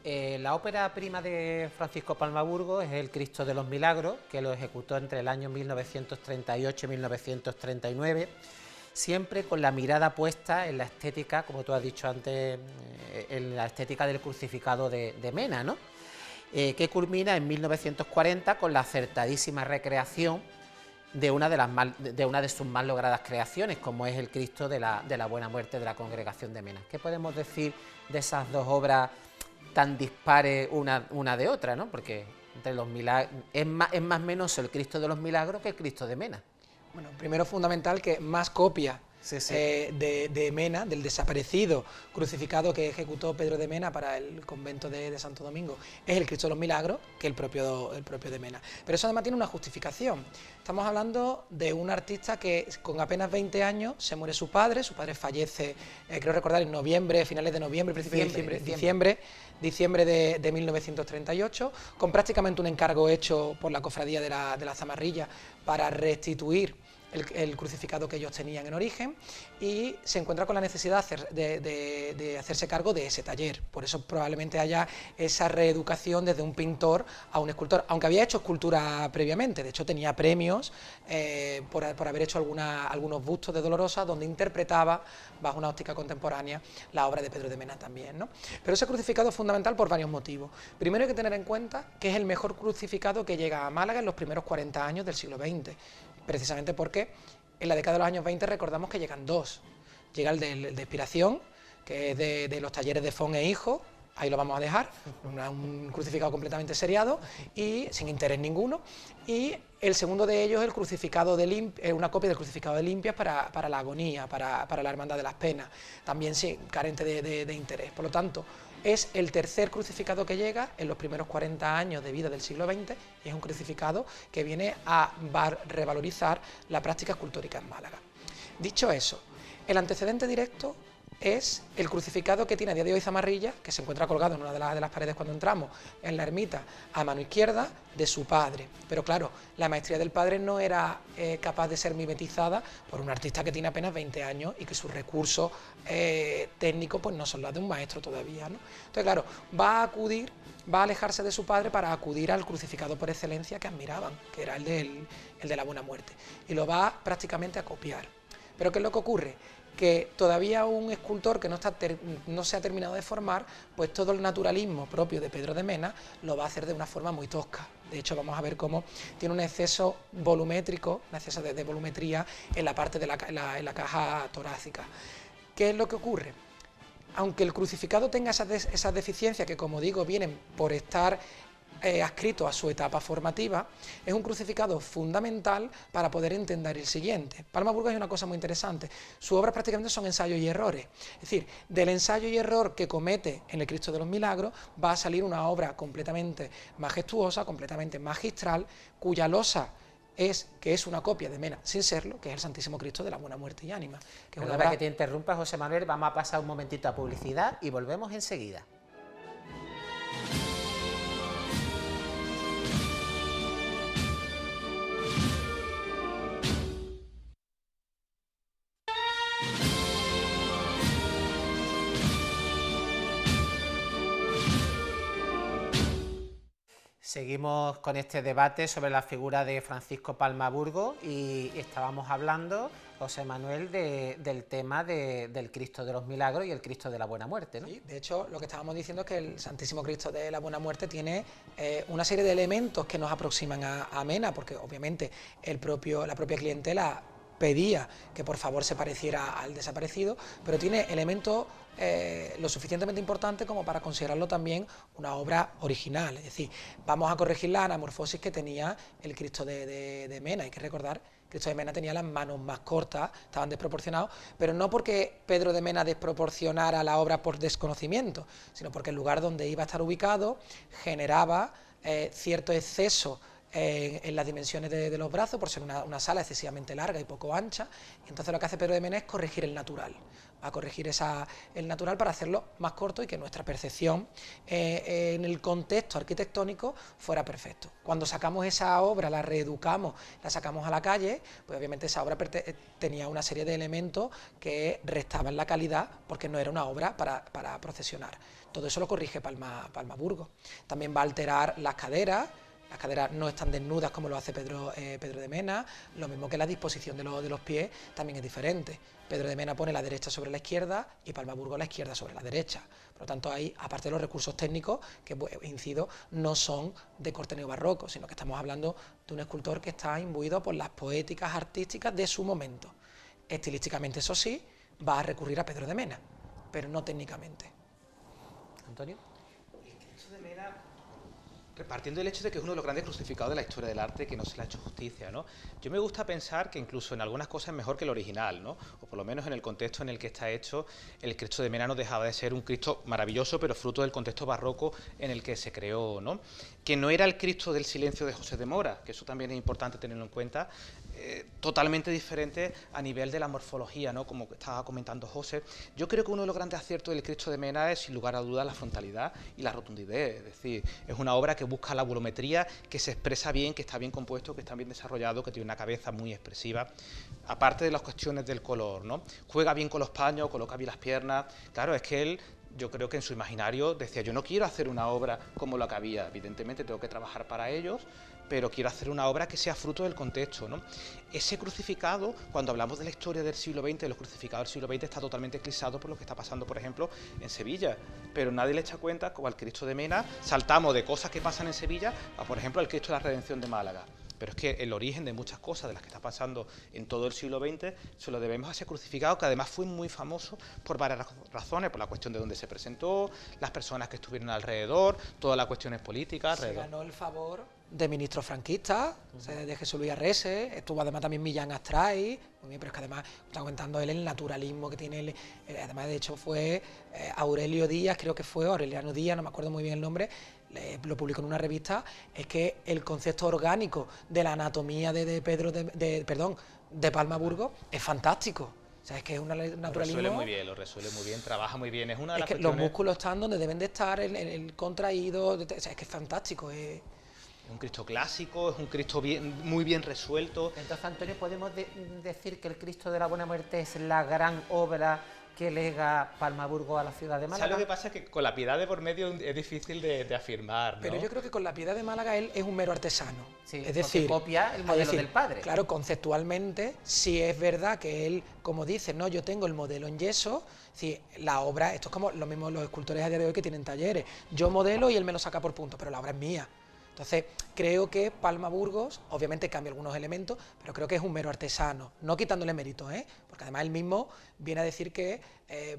La ópera prima de Francisco Palma Burgos es El Cristo de los Milagros, que lo ejecutó entre el año 1938 y 1939, siempre con la mirada puesta en la estética, como tú has dicho antes, en la estética del crucificado de Mena, ¿no? Que culmina en 1940 con la acertadísima recreación de una de sus más logradas creaciones, como es el Cristo de la Buena Muerte de la Congregación de Mena. ¿Qué podemos decir de esas dos obras tan dispares una de otra, ¿no? Porque entre los milagros es más menoso el Cristo de los Milagros que el Cristo de Mena. Bueno, primero fundamental que más copias sí. De Mena, del desaparecido crucificado que ejecutó Pedro de Mena para el convento de Santo Domingo, es el Cristo de los Milagros que el propio de Mena. Pero eso además tiene una justificación. Estamos hablando de un artista que con apenas 20 años se muere su padre fallece, creo recordar, en noviembre, finales de noviembre, principios de diciembre de 1938, con prácticamente un encargo hecho por la cofradía de la Zamarrilla para restituir el crucificado que ellos tenían en origen, y se encuentra con la necesidad de hacerse cargo de ese taller. Por eso probablemente haya esa reeducación desde un pintor a un escultor, aunque había hecho escultura previamente. De hecho tenía premios por haber hecho algunos bustos de Dolorosa, donde interpretaba bajo una óptica contemporánea la obra de Pedro de Mena también, ¿no? Pero ese crucificado es fundamental por varios motivos. Primero hay que tener en cuenta que es el mejor crucificado que llega a Málaga en los primeros 40 años del siglo XX, precisamente porque en la década de los años 20 recordamos que llegan dos. Llega el de Inspiración, que es de los talleres de Fon e Hijo, ahí lo vamos a dejar, un crucificado completamente seriado y sin interés ninguno, y el segundo de ellos es el crucificado de una copia del crucificado de Limpias para la agonía, para la Hermandad de las Penas, también sí, carente de interés. Por lo tanto, es el tercer crucificado que llega en los primeros 40 años de vida del siglo XX, y es un crucificado que viene a revalorizar la práctica escultórica en Málaga. Dicho eso, el antecedente directo es el crucificado que tiene a día de hoy Zamarrilla, que se encuentra colgado en una de las paredes cuando entramos, en la ermita, a mano izquierda, de su padre. Pero claro, la maestría del padre no era capaz de ser mimetizada por un artista que tiene apenas 20 años y que sus recursos técnicos pues no son los de un maestro todavía, ¿no? Entonces, claro, va a alejarse de su padre para acudir al crucificado por excelencia que admiraban, que era el de la Buena Muerte, y lo va prácticamente a copiar. Pero ¿qué es lo que ocurre? Que todavía un escultor que no se ha terminado de formar, pues todo el naturalismo propio de Pedro de Mena lo va a hacer de una forma muy tosca. De hecho, vamos a ver cómo tiene un exceso volumétrico, un exceso de volumetría en la parte de la caja torácica. ¿Qué es lo que ocurre? Aunque el crucificado tenga esas deficiencias que, como digo, vienen por estar adscrito a su etapa formativa, es un crucificado fundamental para poder entender el siguiente. Palma Burgos es una cosa muy interesante. Sus obras prácticamente son ensayos y errores. Es decir, del ensayo y error que comete en el Cristo de los Milagros va a salir una obra completamente majestuosa, completamente magistral, cuya losa que es una copia de Mena, sin serlo, que es el Santísimo Cristo de la Buena Muerte y Ánima. Que Perdona que te interrumpa, José Manuel, vamos a pasar un momentito a publicidad y volvemos enseguida. Seguimos con este debate sobre la figura de Francisco Palma Burgos y estábamos hablando, José Manuel, del tema del Cristo de los Milagros y el Cristo de la Buena Muerte, ¿no? Sí, de hecho, lo que estábamos diciendo es que el Santísimo Cristo de la Buena Muerte tiene una serie de elementos que nos aproximan a Mena, porque obviamente la propia clientela pedía que por favor se pareciera al desaparecido, pero tiene elementos lo suficientemente importantes como para considerarlo también una obra original. Es decir, vamos a corregir la anamorfosis que tenía el Cristo de Mena. Hay que recordar, Cristo de Mena tenía las manos más cortas, estaban desproporcionados, pero no porque Pedro de Mena desproporcionara la obra por desconocimiento, sino porque el lugar donde iba a estar ubicado generaba cierto exceso en las dimensiones de los brazos, por ser una sala excesivamente larga y poco ancha. Y entonces lo que hace Pedro de Mena es corregir el natural, va a corregir el natural para hacerlo más corto y que nuestra percepción en el contexto arquitectónico fuera perfecto. Cuando sacamos esa obra, la reeducamos, la sacamos a la calle, pues obviamente esa obra tenía una serie de elementos que restaban la calidad porque no era una obra para procesionar. Todo eso lo corrige Palma Burgos. También va a alterar las caderas no están desnudas como lo hace Pedro de Mena, lo mismo que la disposición de los pies también es diferente. Pedro de Mena pone la derecha sobre la izquierda y Palma Burgos la izquierda sobre la derecha. Por lo tanto, ahí, aparte de los recursos técnicos, que incido, no son de corte neobarroco, sino que estamos hablando de un escultor que está imbuido por las poéticas artísticas de su momento. Estilísticamente, eso sí, va a recurrir a Pedro de Mena, pero no técnicamente. Antonio. Partiendo del hecho de que es uno de los grandes crucificados de la historia del arte que no se le ha hecho justicia, ¿no? Yo me gusta pensar que incluso en algunas cosas es mejor que el original, ¿no? O por lo menos en el contexto en el que está hecho, el Cristo de Mena no dejaba de ser un Cristo maravilloso, pero fruto del contexto barroco en el que se creó, ¿no? que no era el Cristo del Silencio de José de Mora, que eso también es importante tenerlo en cuenta, totalmente diferente a nivel de la morfología, ¿no? Como estaba comentando José. Yo creo que uno de los grandes aciertos del Cristo de Mena es, sin lugar a dudas, la frontalidad y la rotundidad. Es decir, es una obra que busca la volumetría, que se expresa bien, que está bien compuesto, que está bien desarrollado, que tiene una cabeza muy expresiva, aparte de las cuestiones del color, ¿no? Juega bien con los paños, coloca bien las piernas. Claro, es que él, yo creo que en su imaginario decía, yo no quiero hacer una obra como la que había, evidentemente tengo que trabajar para ellos, pero quiero hacer una obra que sea fruto del contexto, ¿no? Ese crucificado, cuando hablamos de la historia del siglo XX, de los crucificados del siglo XX, está totalmente eclipsado por lo que está pasando, por ejemplo, en Sevilla, pero nadie le echa cuenta, como al Cristo de Mena, saltamos de cosas que pasan en Sevilla a, por ejemplo, al Cristo de la Redención de Málaga. Pero es que el origen de muchas cosas de las que está pasando en todo el siglo XX se lo debemos a ese crucificado, que además fue muy famoso por varias razones, por la cuestión de dónde se presentó, las personas que estuvieron alrededor, todas las cuestiones políticas alrededor. Se ganó el favor de ministros franquistas, de Jesús Luis Arrese, estuvo además también Millán Astray, muy bien, pero es que además está comentando él el naturalismo que tiene él, además de hecho fue Aurelio Díaz, creo que fue Aureliano Díaz, no me acuerdo muy bien el nombre, lo publicó en una revista, es que el concepto orgánico de la anatomía de Palma Burgos es fantástico. O sea, es que es un naturalismo... Lo resuelve muy bien, trabaja muy bien. Es una de las que cuestiones... los músculos están donde deben de estar, el contraído, o sea, es que es fantástico. Es un Cristo clásico, es un Cristo muy bien resuelto. Entonces, Antonio, ¿podemos decir que el Cristo de la Buena Muerte es la gran obra que lega Palma Burgos a la ciudad de Málaga? ¿Sabes lo que pasa? Es que con la Piedad de por medio es difícil de afirmar, ¿no? Pero yo creo que con la Piedad de Málaga él es un mero artesano. Sí, es decir, copia el modelo del padre. Claro, conceptualmente, sí es verdad que él, como dice, no, yo tengo el modelo en yeso, sí, la obra, esto es como lo mismo los escultores a día de hoy que tienen talleres. Yo modelo y él me lo saca por puntos, pero la obra es mía. Entonces, creo que Palma Burgos, obviamente cambia algunos elementos, pero creo que es un mero artesano, no quitándole mérito, porque además él mismo viene a decir que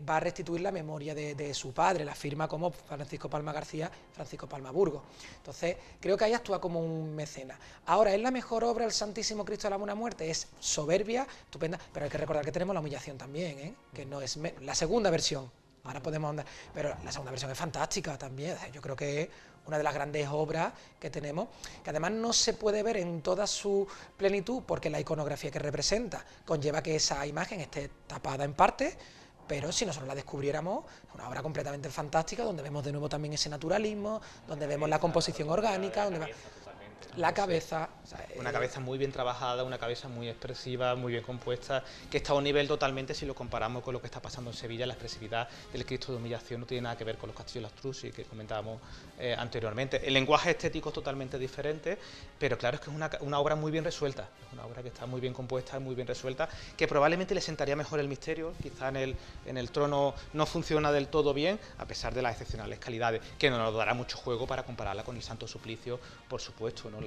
va a restituir la memoria de su padre, la firma como Francisco Palma García, Francisco Palma Burgos. Entonces, creo que ahí actúa como un mecenas. Ahora, ¿es la mejor obra el Santísimo Cristo de la Buena Muerte? Es soberbia, estupenda, pero hay que recordar que tenemos la humillación también, que no es la segunda versión. Ahora podemos andar, pero la segunda versión es fantástica también. Yo creo que es una de las grandes obras que tenemos, que además no se puede ver en toda su plenitud porque la iconografía que representa conlleva que esa imagen esté tapada en parte, pero si nosotros la descubriéramos, es una obra completamente fantástica, donde vemos de nuevo también ese naturalismo, donde vemos la composición orgánica, donde la cabeza... O sea, una cabeza muy bien trabajada, una cabeza muy expresiva, muy bien compuesta, que está a un nivel totalmente, si lo comparamos con lo que está pasando en Sevilla, la expresividad del Cristo de Humillación no tiene nada que ver con los castillos de Lastrucci que comentábamos anteriormente. El lenguaje estético es totalmente diferente, pero claro, es que es una obra muy bien resuelta, es una obra que está muy bien compuesta, muy bien resuelta, que probablemente le sentaría mejor el misterio, quizá en el trono no funciona del todo bien, a pesar de las excepcionales calidades, que no nos dará mucho juego para compararla con el Santo Suplicio, por supuesto, ¿no?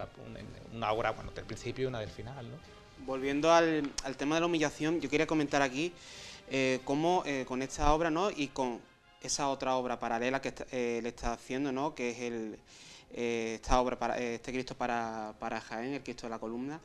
Una obra, bueno, del principio y una del final, ¿no? Volviendo al tema de la humillación, yo quería comentar aquí cómo con esta obra, ¿no? Y con esa otra obra paralela que le está haciendo, ¿no? Que es esta obra, este Cristo para Jaén, el Cristo de la Columna.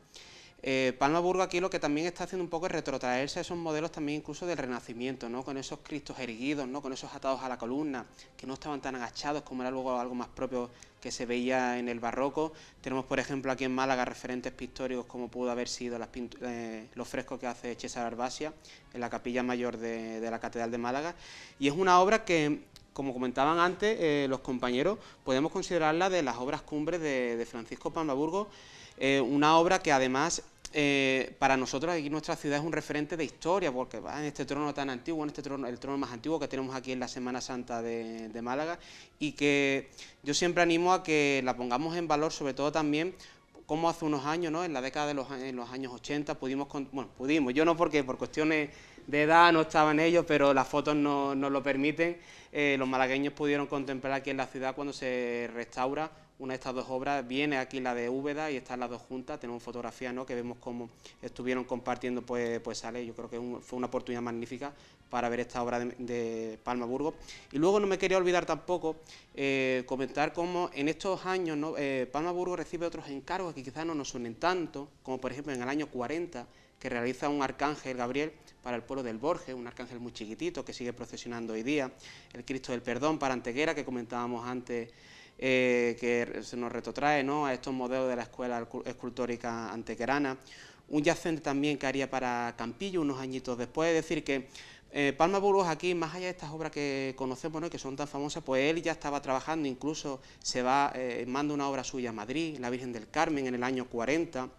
Palma Burgos aquí lo que también está haciendo un poco es retrotraerse a esos modelos también incluso del Renacimiento, ¿no? Con esos Cristos erguidos, ¿no? Con esos atados a la columna, que no estaban tan agachados como era luego algo más propio que se veía en el barroco. Tenemos, por ejemplo, aquí en Málaga referentes pictóricos como pudo haber sido los frescos que hace César Arbasia en la capilla mayor de la Catedral de Málaga. Y es una obra que, como comentaban antes los compañeros, podemos considerarla de las obras cumbres de Francisco Palma Burgos, una obra que además para nosotros aquí en nuestra ciudad es un referente de historia, porque va en este trono tan antiguo, el trono más antiguo que tenemos aquí en la Semana Santa de Málaga, y que yo siempre animo a que la pongamos en valor, sobre todo también como hace unos años, ¿no? En la década de los años 80 pudimos, yo no, porque por cuestiones de edad no estaban ellos, pero las fotos nos lo permiten, los malagueños pudieron contemplar aquí en la ciudad cuando se restaura una de estas dos obras. Viene aquí la de Úbeda y están las dos juntas, tenemos fotografías, ¿no? Que vemos cómo estuvieron compartiendo pues sale. Yo creo que fue una oportunidad magnífica para ver esta obra de Palma Burgos. Y luego no me quería olvidar tampoco comentar cómo en estos años, ¿no? Palma Burgos recibe otros encargos que quizás no nos suenen tanto, como por ejemplo en el año 40, que realiza un arcángel Gabriel para el pueblo del Borges, un arcángel muy chiquitito que sigue procesionando hoy día, el Cristo del Perdón para Antequera, que comentábamos antes, que se nos retrotrae, ¿no?, a estos modelos de la Escuela Escultórica Antequerana. Un yacente también que haría para Campillo unos añitos después, es decir que Palma Burgos aquí, más allá de estas obras que conocemos, ¿no?, y que son tan famosas, pues él ya estaba trabajando, incluso manda una obra suya a Madrid, la Virgen del Carmen, en el año 40,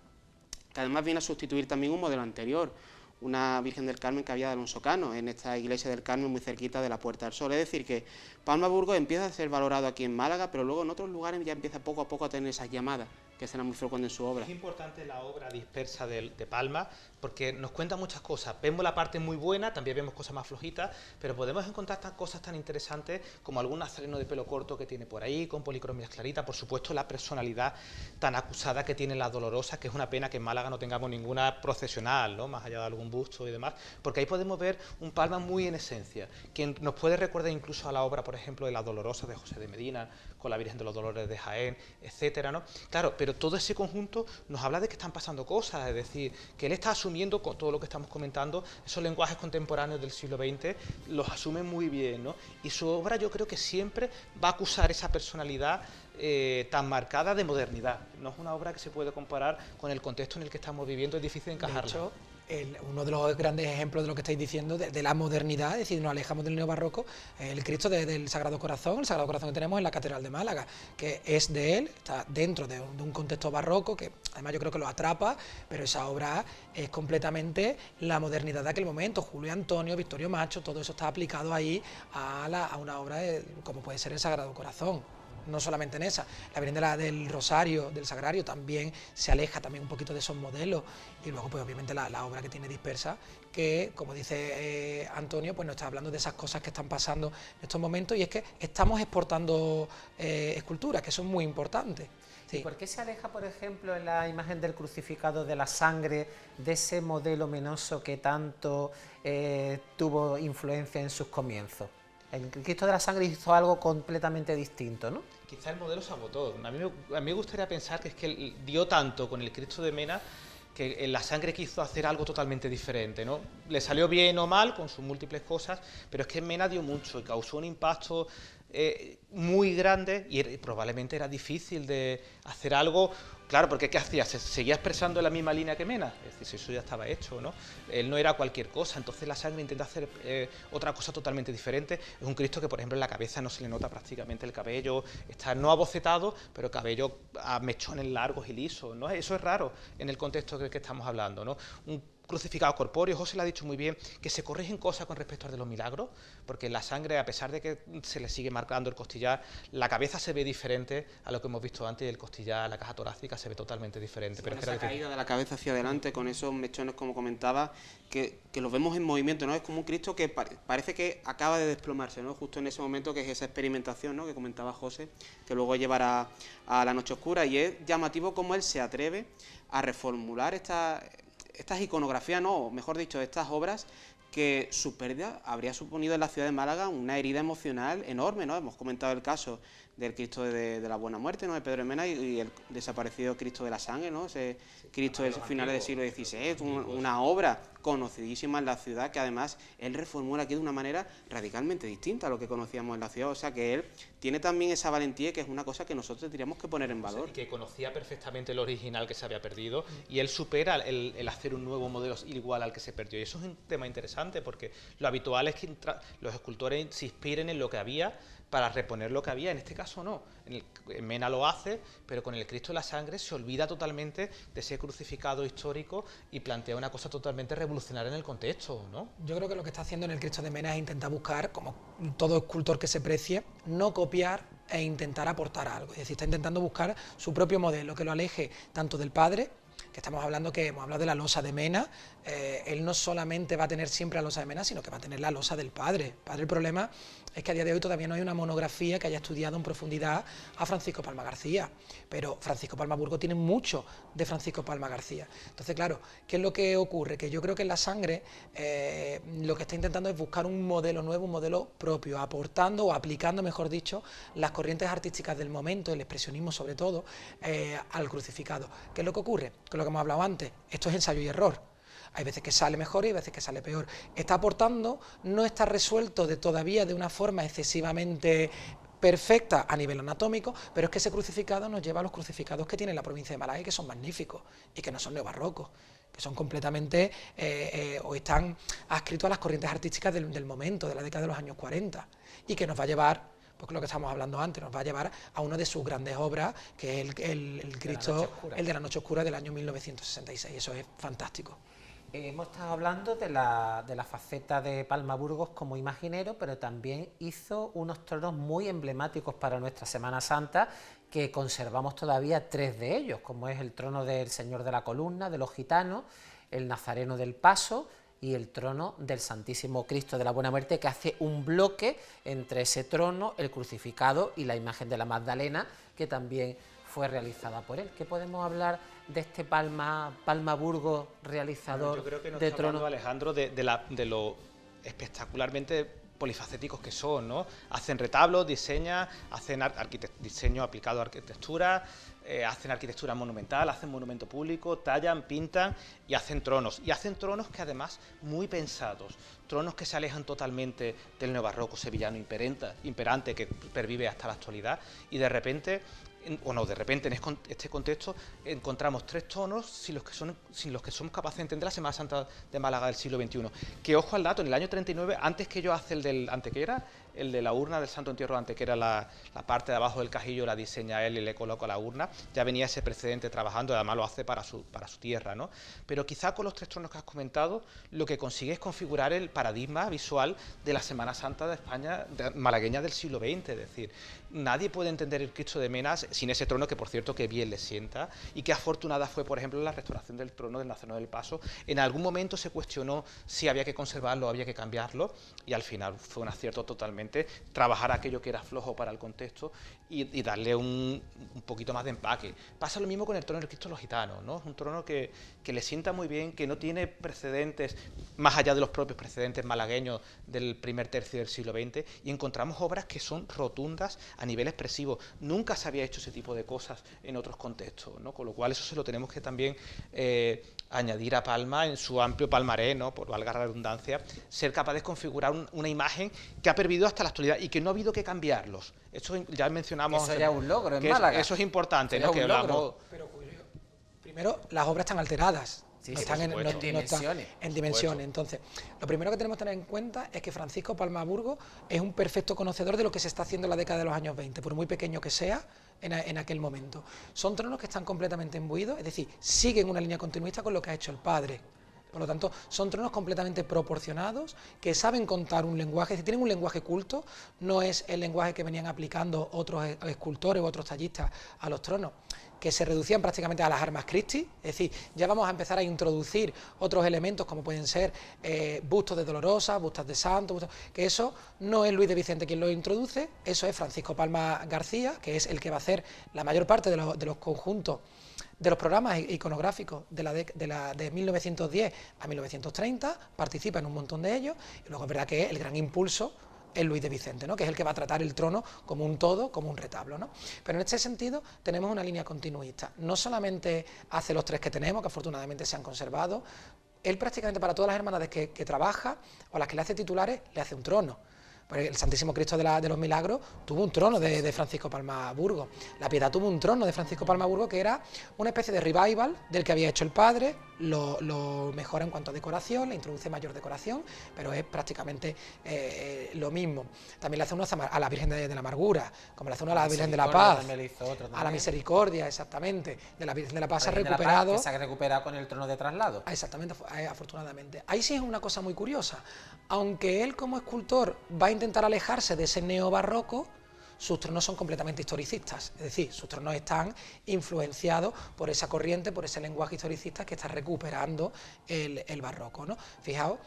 que además viene a sustituir también un modelo anterior, una Virgen del Carmen que había de Alonso Cano, en esta iglesia del Carmen muy cerquita de la Puerta del Sol. Es decir que Palma Burgos empieza a ser valorado aquí en Málaga, pero luego en otros lugares ya empieza poco a poco a tener esas llamadas, que serán muy frecuentes en su obra. Es importante la obra dispersa de Palma, porque nos cuenta muchas cosas. Vemos la parte muy buena, también vemos cosas más flojitas, pero podemos encontrar cosas tan interesantes como algún nazareno de pelo corto que tiene por ahí, con policromías claritas, por supuesto la personalidad tan acusada que tiene la Dolorosa, que es una pena que en Málaga no tengamos ninguna procesional, ¿no?, más allá de algún busto y demás, porque ahí podemos ver un Palma muy en esencia, que nos puede recordar incluso a la obra, por ejemplo, de la Dolorosa de José de Medina, con la Virgen de los Dolores de Jaén, etcétera, ¿no? Claro, pero todo ese conjunto nos habla de que están pasando cosas, es decir, que él está asumiendo con todo lo que estamos comentando, esos lenguajes contemporáneos del siglo XX, los asume muy bien, ¿no? Y su obra yo creo que siempre va a acusar esa personalidad tan marcada de modernidad. No es una obra que se puede comparar con el contexto en el que estamos viviendo, es difícil encajarla. De hecho, uno de los grandes ejemplos de lo que estáis diciendo, de la modernidad, es decir, nos alejamos del neobarroco, el Cristo del Sagrado Corazón, el Sagrado Corazón que tenemos en la Catedral de Málaga, que es de él, está dentro de un contexto barroco, que además yo creo que lo atrapa, pero esa obra es completamente la modernidad de aquel momento. Julio Antonio, Victorio Macho, todo eso está aplicado ahí a una obra como puede ser el Sagrado Corazón. No solamente en esa, la Virgen del Rosario, del Sagrario, también se aleja también un poquito de esos modelos, y luego pues obviamente la obra que tiene dispersa, que como dice Antonio, pues nos está hablando de esas cosas que están pasando en estos momentos, y es que estamos exportando esculturas, que son muy importantes. Sí. ¿Y por qué se aleja, por ejemplo, en la imagen del crucificado de la sangre, de ese modelo menoso que tanto tuvo influencia en sus comienzos? El Cristo de la Sangre hizo algo completamente distinto, ¿no? Quizá el modelo se agotó. A mí me gustaría pensar que es que él dio tanto con el Cristo de Mena que en la Sangre quiso hacer algo totalmente diferente, ¿no? Le salió bien o mal con sus múltiples cosas, pero es que Mena dio mucho y causó un impacto muy grande, y probablemente era difícil de hacer algo. Claro, porque ¿qué hacía? ¿Se seguía expresando en la misma línea que Mena? Es decir, eso ya estaba hecho, ¿no? Él no era cualquier cosa, entonces la Sangre intenta hacer otra cosa totalmente diferente. Es un Cristo que, por ejemplo, en la cabeza no se le nota prácticamente el cabello, está no abocetado, pero el cabello a mechones largos y lisos, ¿no? Eso es raro en el contexto del que estamos hablando, ¿no? Un crucificado corpóreo. José le ha dicho muy bien que se corrigen cosas con respecto al de los milagros, porque en la Sangre, a pesar de que se le sigue marcando el costillar, la cabeza se ve diferente a lo que hemos visto antes, y el costillar, la caja torácica se ve totalmente diferente. Sí, pero esa caída de la cabeza hacia adelante, con esos mechones, como comentaba, que los vemos en movimiento, ¿no? Es como un Cristo que parece que acaba de desplomarse, ¿no? Justo en ese momento, que es esa experimentación, ¿no?, que comentaba José, que luego llevará a la Noche Oscura, y es llamativo cómo él se atreve a reformular estas iconografías, no, o mejor dicho, estas obras, que su pérdida habría suponido en la ciudad de Málaga una herida emocional enorme, ¿no? Hemos comentado el caso del Cristo de la Buena Muerte, ¿no?, de Pedro de Mena, y el desaparecido Cristo de la Sangre, ¿no?, ese Cristo de finales del siglo XVI, una obra conocidísima en la ciudad, que además él reformula aquí de una manera radicalmente distinta a lo que conocíamos en la ciudad. O sea que él tiene también esa valentía, que es una cosa que nosotros tendríamos que poner en valor. Y que conocía perfectamente el original que se había perdido, y él supera el hacer un nuevo modelo igual al que se perdió. Y eso es un tema interesante, porque lo habitual es que los escultores se inspiren en lo que había para reponer lo que había. En este caso no. En Mena lo hace, pero con el Cristo de la Sangre se olvida totalmente de ese crucificado histórico y plantea una cosa totalmente revolucionaria en el contexto, ¿no? Yo creo que lo que está haciendo en el Cristo de Mena es intentar buscar, como todo escultor que se precie, no copiar e intentar aportar algo. Es decir, está intentando buscar su propio modelo, que lo aleje tanto del padre, que estamos hablando, que hemos hablado de la losa de Mena. Él no solamente va a tener siempre la losa de Mena, sino que va a tener la losa del padre. El problema es que a día de hoy todavía no hay una monografía que haya estudiado en profundidad a Francisco Palma García, pero Francisco Palma Burgos tiene mucho de Francisco Palma García. Entonces, claro, ¿qué es lo que ocurre? Que yo creo que en la Sangre lo que está intentando es buscar un modelo nuevo, un modelo propio, aportando o aplicando, mejor dicho, las corrientes artísticas del momento, el expresionismo sobre todo, al crucificado. ¿Qué es lo que ocurre? Que lo que hemos hablado antes, esto es ensayo y error. Hay veces que sale mejor y hay veces que sale peor. Está aportando, no está resuelto todavía de una forma excesivamente perfecta a nivel anatómico, pero es que ese crucificado nos lleva a los crucificados que tiene la provincia de Málaga y que son magníficos y que no son neobarrocos, que son completamente, o están adscritos a las corrientes artísticas del momento, de la década de los años 40, y que nos va a llevar, porque lo que estábamos hablando antes, nos va a llevar a una de sus grandes obras, que es el Cristo, el de la Noche Oscura del año 1966, eso es fantástico. Hemos estado hablando de la faceta de Palma Burgos como imaginero, pero también hizo unos tronos muy emblemáticos para nuestra Semana Santa, que conservamos todavía 3 de ellos, como es el trono del Señor de la Columna, de los gitanos, el Nazareno del Paso y el trono del Santísimo Cristo de la Buena Muerte, que hace un bloque entre ese trono, el crucificado y la imagen de la Magdalena, que también fue realizada por él. ¿Qué podemos hablar de este Palma Burgos realizador? Yo creo que nos de está trono? hablando Alejandro de lo espectacularmente polifacéticos que son, ¿no? Hacen retablos, diseñan, hacen diseño aplicado a arquitectura, hacen arquitectura monumental, hacen monumento público, tallan, pintan y hacen tronos. Y hacen tronos que además muy pensados, tronos que se alejan totalmente del neobarroco sevillano imperante que pervive hasta la actualidad, y de repente en este contexto encontramos 3 tonos sin los que somos capaces de entender la Semana Santa de Málaga del siglo XXI. Que ojo al dato, en el año 39, antes que yo hace el de la urna del Santo Entierro, antes que era la parte de abajo del cajillo, la diseña él y le coloca la urna, ya venía ese precedente trabajando, y además lo hace para su tierra, ¿no? Pero quizá con los 3 tronos que has comentado, lo que consigue es configurar el paradigma visual de la Semana Santa de España malagueña del siglo XX, es decir, nadie puede entender el Cristo de Menas sin ese trono, que por cierto que bien le sienta, y que afortunada fue, por ejemplo, la restauración del trono del Nazareno del Paso. En algún momento se cuestionó si había que conservarlo o había que cambiarlo, y al final fue un acierto totalmente trabajar aquello que era flojo para el contexto y darle un poquito más de empaque. Pasa lo mismo con el trono del Cristo de los Gitanos, ¿no? Es un trono que le sienta muy bien, que no tiene precedentes más allá de los propios precedentes malagueños del primer tercio del siglo XX, y encontramos obras que son rotundas a nivel expresivo. Nunca se había hecho ese tipo de cosas en otros contextos, ¿no? Con lo cual eso se lo tenemos que también añadir a Palma en su amplio palmarés, ¿no? Por valga la redundancia, ser capaz de configurar una imagen que ha pervivido hasta la actualidad y que no ha habido que cambiarlos. Eso ya mencionamos. Eso ya es un logro en Málaga. Eso es importante, ¿no? Que hablamos. Pero primero, las obras están alteradas. Sí, no están en dimensiones. Entonces, lo primero que tenemos que tener en cuenta es que Francisco Palma Burgos es un perfecto conocedor de lo que se está haciendo en la década de los años 20, por muy pequeño que sea en aquel momento. Son tronos que están completamente imbuidos, es decir, siguen una línea continuista con lo que ha hecho el padre. Por lo tanto, son tronos completamente proporcionados, que saben contar un lenguaje, si tienen un lenguaje culto, no es el lenguaje que venían aplicando otros escultores u otros tallistas a los tronos, que se reducían prácticamente a las armas Christi. Es decir, ya vamos a empezar a introducir otros elementos como pueden ser bustos de Dolorosa, bustos de Santos, que eso no es Luis de Vicente quien lo introduce, eso es Francisco Palma García, que es el que va a hacer la mayor parte de los conjuntos de los programas iconográficos de 1910 a 1930, participa en un montón de ellos, y luego es verdad que el gran impulso es Luis de Vicente, ¿no? Que es el que va a tratar el trono como un todo, como un retablo, ¿no? Pero en este sentido tenemos una línea continuista. No solamente hace los 3 que tenemos, que afortunadamente se han conservado, él prácticamente para todas las hermandades que trabaja o a las que le hace titulares, le hace un trono. El Santísimo Cristo de los Milagros tuvo un trono de Francisco Palma Burgos. La Piedad tuvo un trono de Francisco Palma Burgos que era una especie de revival del que había hecho el padre, lo mejora en cuanto a decoración, le introduce mayor decoración, pero es prácticamente lo mismo. También le hace uno a la Virgen de la Amargura, como le hace uno a la Virgen de la Paz, a la Misericordia, exactamente, de la Virgen de la Paz se ha recuperado. Que se ha recuperado con el trono de traslado. Exactamente, afortunadamente. Ahí sí es una cosa muy curiosa. Aunque él como escultor va a intentar alejarse de ese neobarroco, sus tronos son completamente historicistas, es decir, sus tronos están influenciados por esa corriente, por ese lenguaje historicista que está recuperando el barroco, ¿no? Fijaos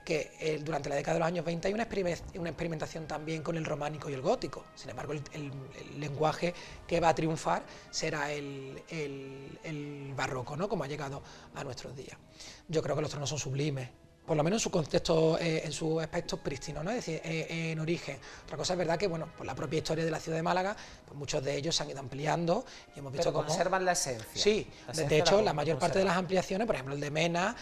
que durante la década de los años 20 hay una experimentación también con el románico y el gótico. Sin embargo, el lenguaje que va a triunfar será el barroco, ¿no? Como ha llegado a nuestros días. Yo creo que los tronos son sublimes. por lo menos en su contexto, en sus aspectos prístinos, ¿no? Es decir, en origen. Otra cosa es verdad que, bueno, por la propia historia de la ciudad de Málaga, pues muchos de ellos se han ido ampliando y hemos visto cómo conservan la esencia. Sí, de hecho, la mayor parte de las ampliaciones, por ejemplo, el de Mena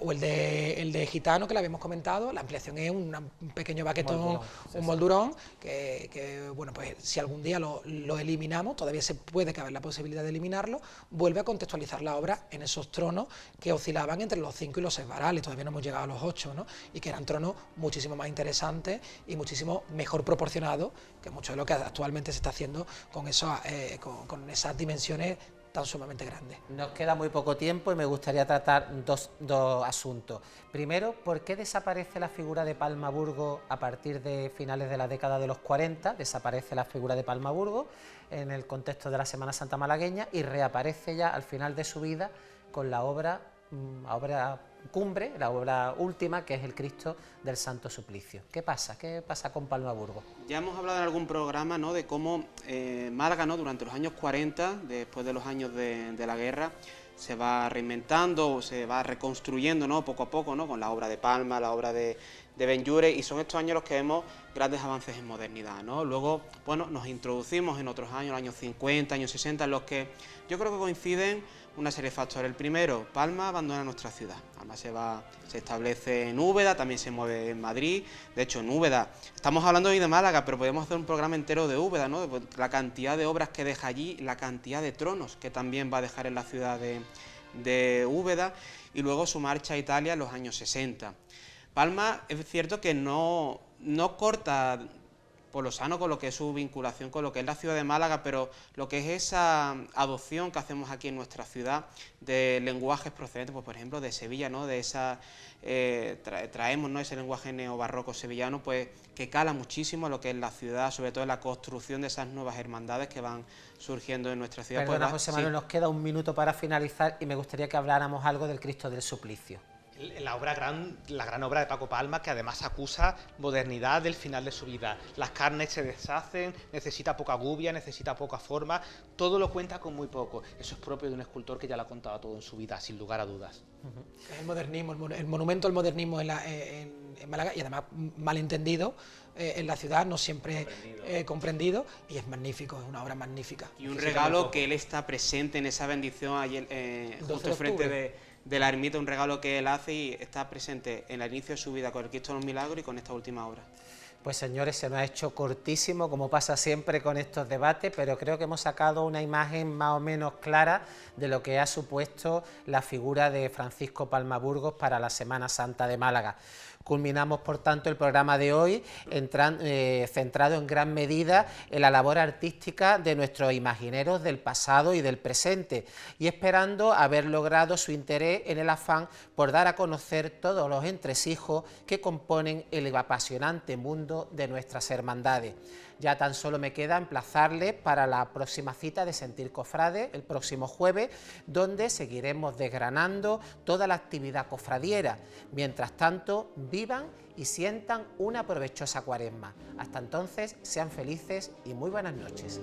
o el de Gitano, que lo habíamos comentado, la ampliación es un pequeño baquetón, un moldurón, que, bueno, pues si algún día lo eliminamos, todavía se puede caber la posibilidad de eliminarlo, vuelve a contextualizar la obra en esos tronos que oscilaban entre los 5 y los 6 varales, todavía no hemos llegado a los 8, ¿no? Y que eran tronos muchísimo más interesantes y muchísimo mejor proporcionados que mucho de lo que actualmente se está haciendo con esas dimensiones tan sumamente grandes. Nos queda muy poco tiempo y me gustaría tratar dos asuntos. Primero, ¿por qué desaparece la figura de Palmaburgo a partir de finales de la década de los 40? Desaparece la figura de Palmaburgo en el contexto de la Semana Santa malagueña y reaparece ya al final de su vida con la obra cumbre, la obra última, que es el Cristo del Santo Suplicio. ¿Qué pasa? ¿Qué pasa con Palmaburgo? Ya hemos hablado en algún programa, ¿no?, de cómo Málaga, ¿no?, durante los años 40, después de los años de la guerra, se va reinventando, se va reconstruyendo, ¿no?, poco a poco, ¿no?, con la obra de Palma, la obra de Benlliure, y son estos años los que vemos grandes avances en modernidad, ¿no? Luego, bueno, nos introducimos en otros años, los años 50, años 60, en los que yo creo que coinciden una serie de factores. El primero, Palma abandona nuestra ciudad. Palma se establece en Úbeda, también se mueve en Madrid. De hecho, en Úbeda, estamos hablando hoy de Málaga, pero podemos hacer un programa entero de Úbeda, ¿no? La cantidad de obras que deja allí, la cantidad de tronos que también va a dejar en la ciudad de Úbeda, y luego su marcha a Italia en los años 60. Palma es cierto que no corta por lo sano con lo que es su vinculación con lo que es la ciudad de Málaga, pero lo que es esa adopción que hacemos aquí en nuestra ciudad de lenguajes procedentes, pues por ejemplo de Sevilla, ¿no?, de esa traemos, ¿no?, ese lenguaje neobarroco sevillano, pues que cala muchísimo lo que es la ciudad, sobre todo en la construcción de esas nuevas hermandades que van surgiendo en nuestra ciudad. Perdona, pues, José Manuel, nos queda un minuto para finalizar y me gustaría que habláramos algo del Cristo del Suplicio. La gran obra de Paco Palma, que además acusa modernidad del final de su vida. Las carnes se deshacen, necesita poca gubia, necesita poca forma, todo lo cuenta con muy poco. Eso es propio de un escultor que ya lo ha contado todo en su vida, sin lugar a dudas. El modernismo, el monumento al modernismo en Málaga, y además malentendido en la ciudad, no siempre comprendido, y es magnífico, es una obra magnífica. Y un regalo que él está presente en esa bendición allí justo enfrente de la ermita, un regalo que él hace y está presente en el inicio de su vida con el Cristo de los Milagros y con esta última obra. Pues señores, se nos ha hecho cortísimo, como pasa siempre con estos debates, pero creo que hemos sacado una imagen más o menos clara de lo que ha supuesto la figura de Francisco Palmaburgos para la Semana Santa de Málaga. Culminamos, por tanto, el programa de hoy centrado en gran medida en la labor artística de nuestros imagineros del pasado y del presente, y esperando haber logrado su interés en el afán por dar a conocer todos los entresijos que componen el apasionante mundo de nuestras hermandades. Ya tan solo me queda emplazarles para la próxima cita de Sentir Cofrade, el próximo jueves, donde seguiremos desgranando toda la actividad cofradiera. Mientras tanto, vivan y sientan una provechosa cuaresma. Hasta entonces, sean felices y muy buenas noches.